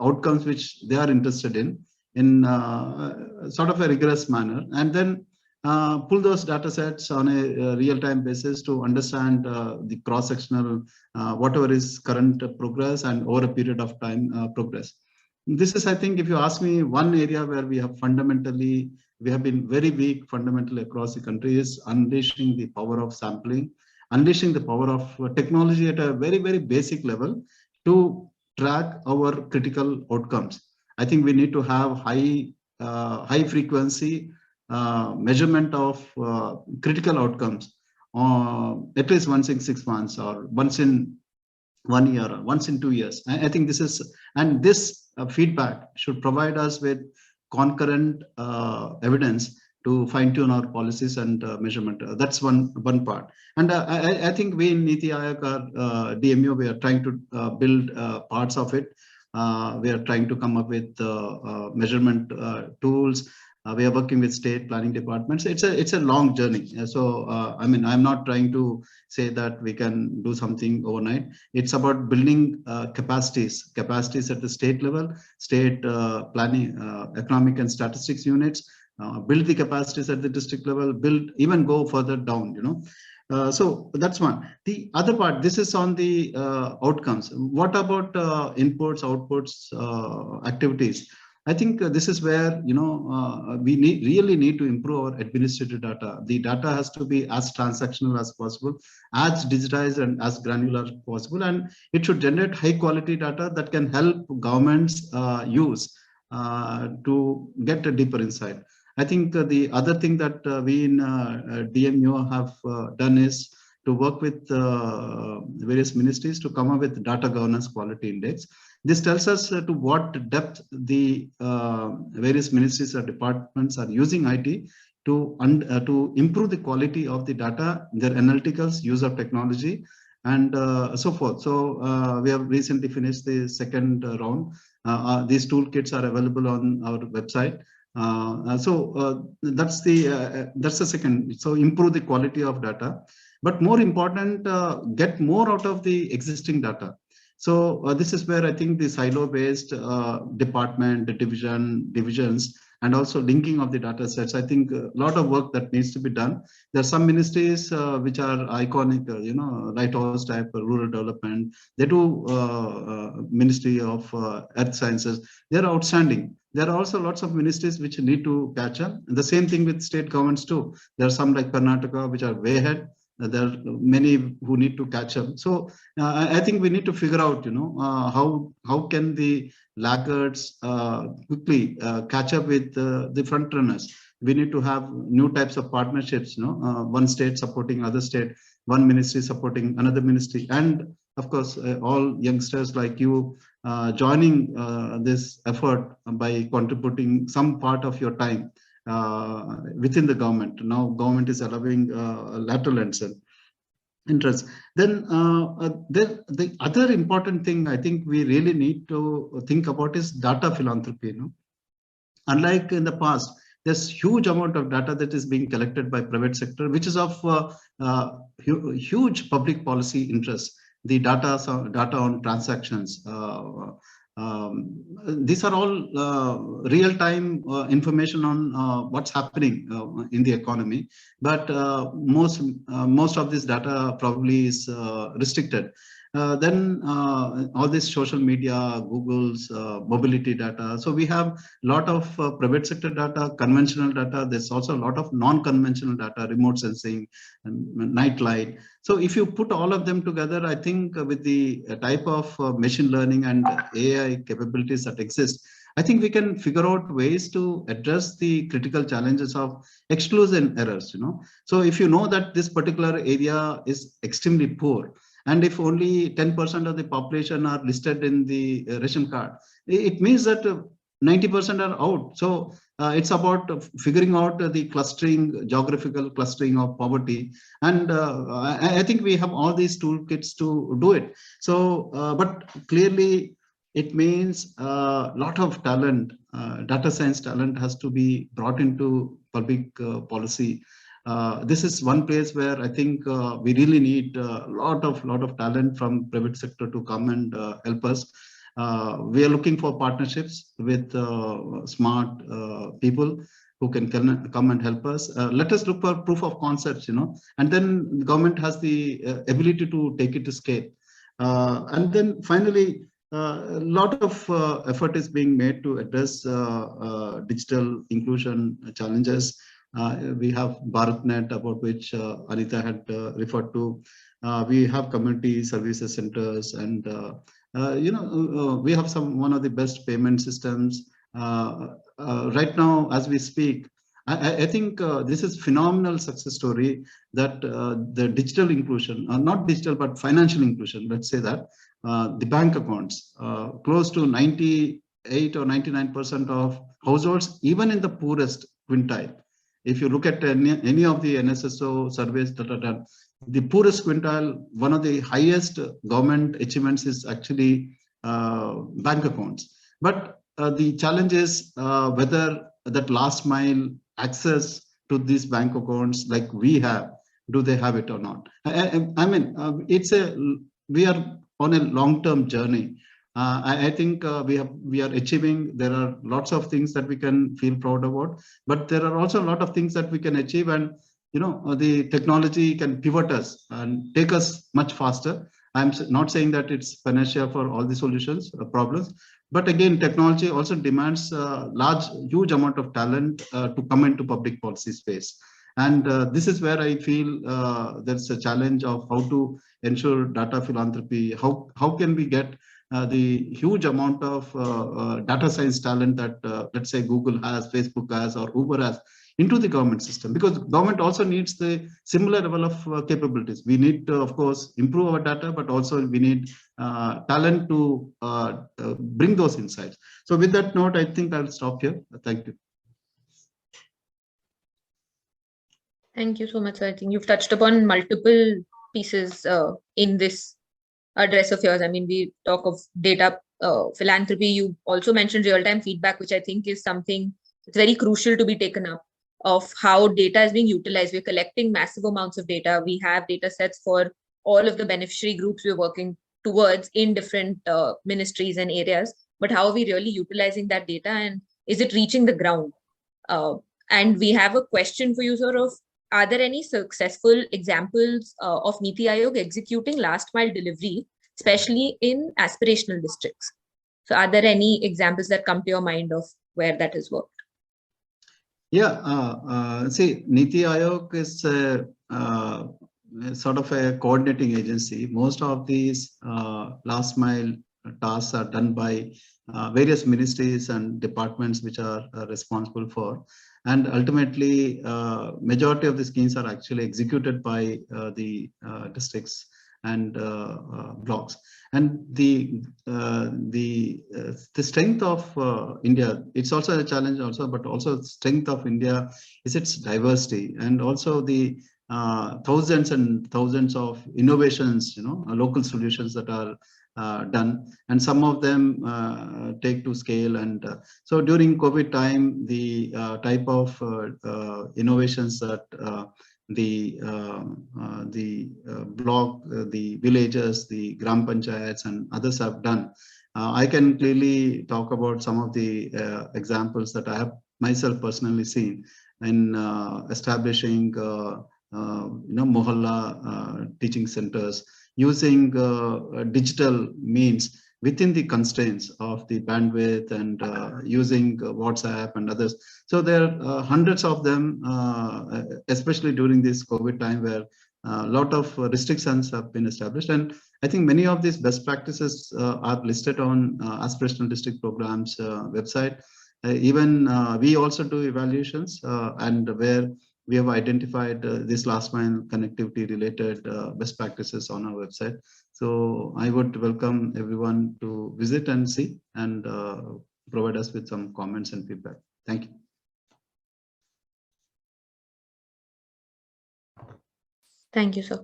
outcomes which they are interested in sort of a rigorous manner, and then pull those data sets on a real-time basis to understand the cross-sectional, whatever is current progress and over a period of time progress. This is, I think, if you ask me, one area where we have been very weak fundamentally across the country is unleashing the power of sampling unleashing the power of technology at a very, very basic level to track our critical outcomes. I think we need to have high frequency measurement of critical outcomes, at least once in 6 months or once in 1 year, or once in 2 years. I think this is, and this feedback should provide us with concurrent evidence to fine-tune our policies and measurement. That's one part. And I think we in NITI Aayog, DMO, we are trying to build parts of it. We are trying to come up with measurement tools. We are working with state planning departments. It's a long journey. So I mean, I'm not trying to say that we can do something overnight. It's about building capacities at the state level, state planning, economic and statistics units. Build the capacities at the district level, even go further down, you know. So that's one. The other part, this is on the outcomes. What about inputs, outputs, activities? I think this is where, you know, we really need to improve our administrative data. The data has to be as transactional as possible, as digitized and as granular as possible, and it should generate high quality data that can help governments use to get a deeper insight. I think the other thing that we in DMO have done is to work with various ministries to come up with data governance quality index. This tells us to what depth the various ministries or departments are using IT to improve the quality of the data, their analyticals, use of technology, and so forth. So we have recently finished the second round. These toolkits are available on our website. That's the second. So improve the quality of data, but more important, get more out of the existing data. So this is where I think the silo-based department, the divisions, and also linking of the data sets. I think a lot of work that needs to be done. There are some ministries which are iconic, you know, lighthouse type, rural development. They do Ministry of Earth Sciences. They're outstanding. There are also lots of ministries which need to catch up. And the same thing with state governments too. There are some like Karnataka which are way ahead. There are many who need to catch up. So I think we need to figure out, you know, how can the laggards quickly catch up with the front runners. We need to have new types of partnerships, you know, one state supporting other state, one ministry supporting another ministry, and of course all youngsters like you joining this effort by contributing some part of your time within the government. Now government is allowing lateral interest. Then the other important thing I think we really need to think about is data philanthropy. You know, unlike in the past, there's huge amount of data that is being collected by private sector, which is of huge public policy interest. The data on transactions. These are all real-time information on what's happening in the economy, but most of this data probably is restricted. Then all this social media, Google's mobility data. So we have a lot of private sector data, conventional data. There's also a lot of non-conventional data, remote sensing, and night light. So if you put all of them together, I think with the type of machine learning and AI capabilities that exist, I think we can figure out ways to address the critical challenges of exclusion errors. You know, so if you know that this particular area is extremely poor, and if only 10% of the population are listed in the ration card, it means that 90% are out. So it's about figuring out the clustering, geographical clustering of poverty. And I think we have all these toolkits to do it. So, but clearly it means a lot of talent, data science talent has to be brought into public policy. This is one place where I think we really need a lot of talent from private sector to come and help us. We are looking for partnerships with smart people who can come and help us. Let us look for proof of concepts, you know, and then the government has the ability to take it to scale. And then finally, a lot of effort is being made to address digital inclusion challenges. We have BharatNet, about which Anita had referred to. We have community services centers, and we have one of the best payment systems. Right now, as we speak, I think this is phenomenal success story that the digital inclusion, not digital, but financial inclusion, let's say that, the bank accounts, close to 98 or 99% of households, even in the poorest quintile. If you look at any of the NSSO surveys that are done, the poorest quintile, one of the highest government achievements is actually bank accounts. But the challenge is whether that last mile access to these bank accounts like we have, do they have it or not? I mean, we are on a long-term journey. I think we are achieving. There are lots of things that we can feel proud about, but there are also a lot of things that we can achieve, and the technology can pivot us and take us much faster. I'm not saying that it's panacea for all the solutions problems, but again, technology also demands huge amount of talent to come into public policy space. And this is where I feel there's a challenge of how to ensure data philanthropy. How can we get the huge amount of data science talent that let's say Google has, Facebook has, or Uber has into the government system, because government also needs the similar level of capabilities. We need to, of course, improve our data, but also we need talent to bring those insights. So with that note, I think I'll stop here. Thank you. Thank you so much. I think you've touched upon multiple pieces in this address of yours. I mean, we talk of data philanthropy. You also mentioned real-time feedback, which I think is something that's very crucial to be taken up, of how data is being utilized. We're collecting massive amounts of data. We have data sets for all of the beneficiary groups we're working towards in different ministries and areas. But how are we really utilizing that data, and is it reaching the ground? And we have a question for you, sort of, are there any successful examples of NITI Aayog executing last mile delivery, especially in aspirational districts? So are there any examples that come to your mind of where that has worked? Yeah, see, NITI Aayog is sort of a coordinating agency. Most of these last mile tasks are done by various ministries and departments which are responsible for. And ultimately, majority of the schemes are actually executed by the districts and blocks. And the strength of India, it's also a challenge also, but also the strength of India is its diversity, and also the thousands and thousands of innovations, local solutions that are done, and some of them take to scale. And so during COVID time, the type of innovations that the block, the villages, the gram panchayats and others have done, I can clearly talk about some of the examples that I have myself personally seen in establishing mohalla teaching centers, using digital means within the constraints of the bandwidth, and using WhatsApp and others. So there are hundreds of them, especially during this COVID time, where a lot of restrictions have been established. And I think many of these best practices are listed on aspirational district programs website. Even we also do evaluations, and where we have identified this last mile connectivity related best practices on our website. So I would welcome everyone to visit and see, and provide us with some comments and feedback. Thank you. Thank you, sir.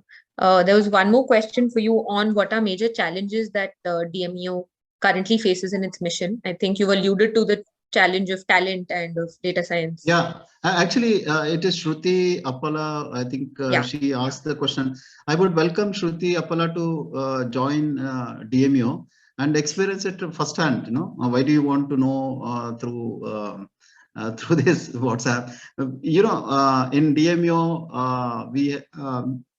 There was one more question for you on what are major challenges that DMEO currently faces in its mission. I think you alluded to the challenge of talent and of data science. Yeah, actually, it is Shruti Appala. I think she asked the question. I would welcome Shruti Appala to join DMEO and experience it firsthand. Why do you want to know through this WhatsApp? In DMEO, we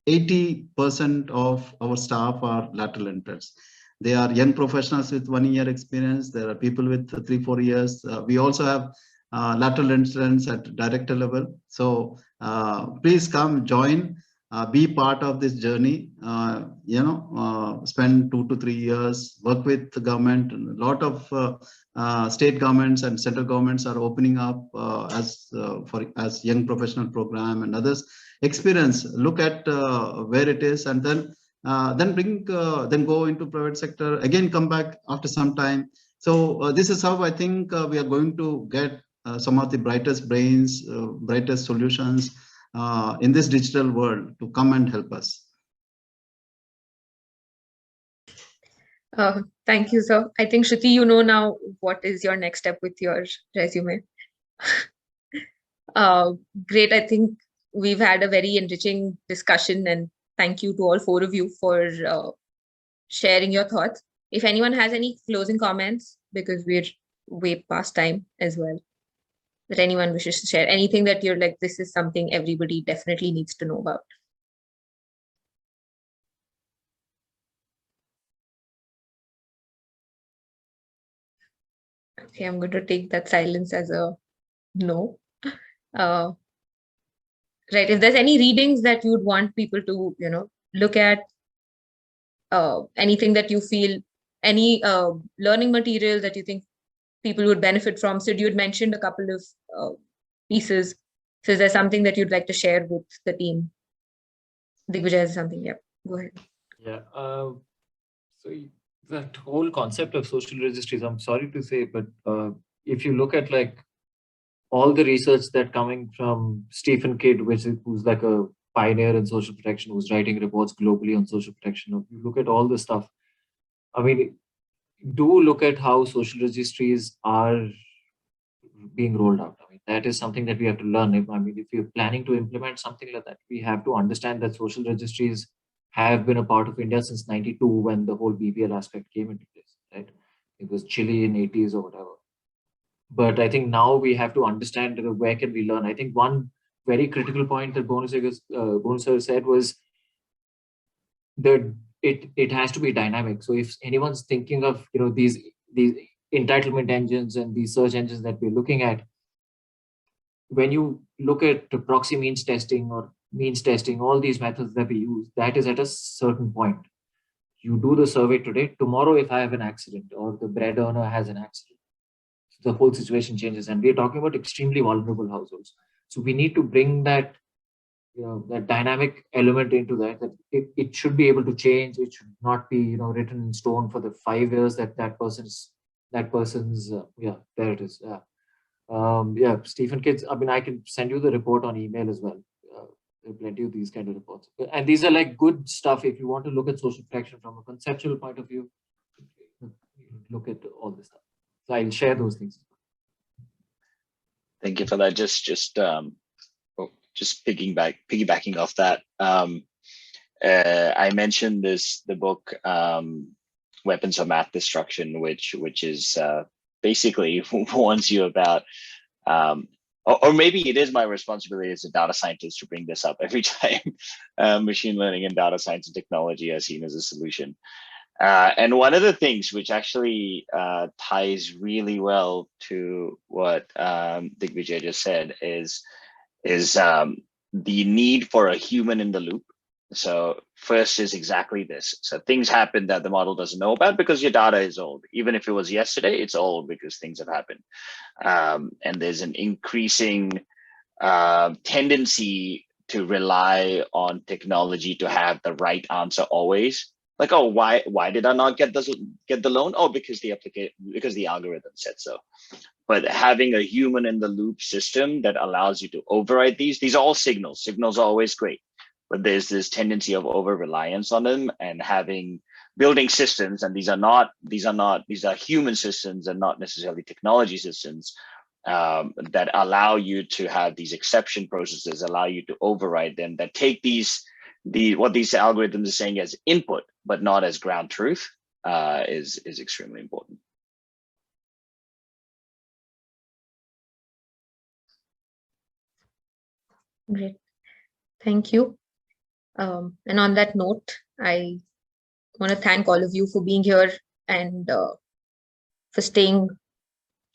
80% of our staff are lateral entrants. They are young professionals with 1 year experience. There are people with 3-4 years. We also have lateral incidents at director level. So please come join, be part of this journey. Spend 2 to 3 years, work with the government. A lot of state governments and central governments are opening up as young professional program and others. Experience, look at where it is, and then go into private sector, again come back after some time. So this is how I think we are going to get some of the brightest brains, brightest solutions in this digital world to come and help us. Thank you, sir. I think, Shruti, you know now what is your next step with your resume. Great. I think we've had a very enriching discussion, and thank you to all 4 of you for sharing your thoughts. If anyone has any closing comments, because we're way past time as well, that anyone wishes to share, anything that you're like, this is something everybody definitely needs to know about. Okay, I'm going to take that silence as a no. Right, if there's any readings that you would want people to, look at, anything that you feel, any learning material that you think people would benefit from. So you had mentioned a couple of pieces. So is there something that you'd like to share with the team? Digvijay has something. Yeah, go ahead. Yeah. So that whole concept of social registries, I'm sorry to say, but if you look at like all the research that coming from Stephen Kidd, who's like a pioneer in social protection, who's writing reports globally on social protection. If you look at all this stuff, I mean, do look at how social registries are being rolled out. I mean, that is something that we have to learn. If you're planning to implement something like that, we have to understand that social registries have been a part of India since '92 when the whole BPL aspect came into place, right? It was Chile in '80s or whatever. But I think now we have to understand where can we learn. I think one very critical point that Bonu sir said was that it has to be dynamic. So if anyone's thinking of these entitlement engines and these search engines that we're looking at, when you look at the proxy means testing or means testing, all these methods that we use, that is at a certain point. You do the survey today, tomorrow if I have an accident or the bread earner has an accident, the whole situation changes. And we're talking about extremely vulnerable households. So we need to bring that that dynamic element into that it should be able to change. It should not be written in stone for the 5 years that person's there it is. Stephen Kidd, I can send you the report on email as well. There are plenty of these kind of reports, and these are like good stuff if you want to look at social protection from a conceptual point of view. Look at all this stuff. So I'll share those things. Thank you for that. Just piggybacking off that. I mentioned the book Weapons of Math Destruction, which is basically warns you about, or maybe it is my responsibility as a data scientist to bring this up every time machine learning and data science and technology are seen as a solution. And one of the things which actually ties really well to what Digvijay just said is the need for a human in the loop. So first is exactly this. So things happen that the model doesn't know about because your data is old. Even if it was yesterday, it's old because things have happened. And there's an increasing tendency to rely on technology to have the right answer always. Like, oh, why did I not get the loan? Oh, because the algorithm said so. But having a human in the loop system that allows you to override these are all signals. Signals are always great, but there's this tendency of over reliance on them, and building systems, and these are human systems and not necessarily technology systems that allow you to have these exception processes, allow you to override them, that take what these algorithms are saying as input, but not as ground truth, is extremely important. Great, thank you. And on that note, I want to thank all of you for being here and for staying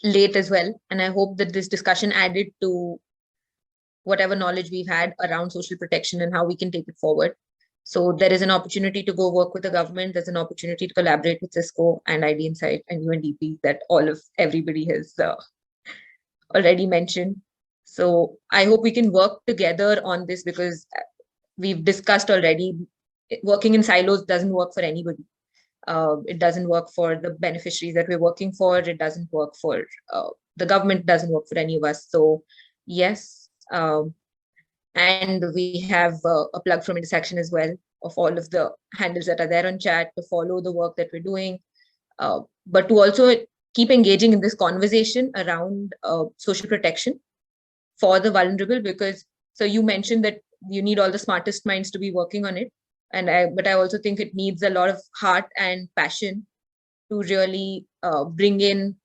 late as well. And I hope that this discussion added to whatever knowledge we've had around social protection and how we can take it forward. So there is an opportunity to go work with the government. There's an opportunity to collaborate with Cisco and IDInsight and UNDP that everybody has already mentioned. So I hope we can work together on this, because we've discussed already, working in silos doesn't work for anybody. It doesn't work for the beneficiaries that we're working for. It doesn't work for the government, doesn't work for any of us. So yes, and we have a plug from Intersection as well, of all of the handles that are there on chat to follow the work that we're doing, but to also keep engaging in this conversation around social protection for the vulnerable. Because, so you mentioned that you need all the smartest minds to be working on it. But I also think it needs a lot of heart and passion to really bring in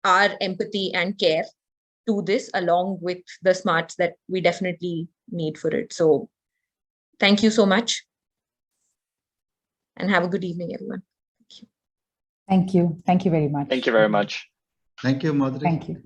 our empathy and care to this, along with the smarts that we definitely need for it. So thank you so much, and have a good evening, everyone. Thank you. Thank you. Thank you very much. Thank you very much. Thank you, Madhuri. Thank you.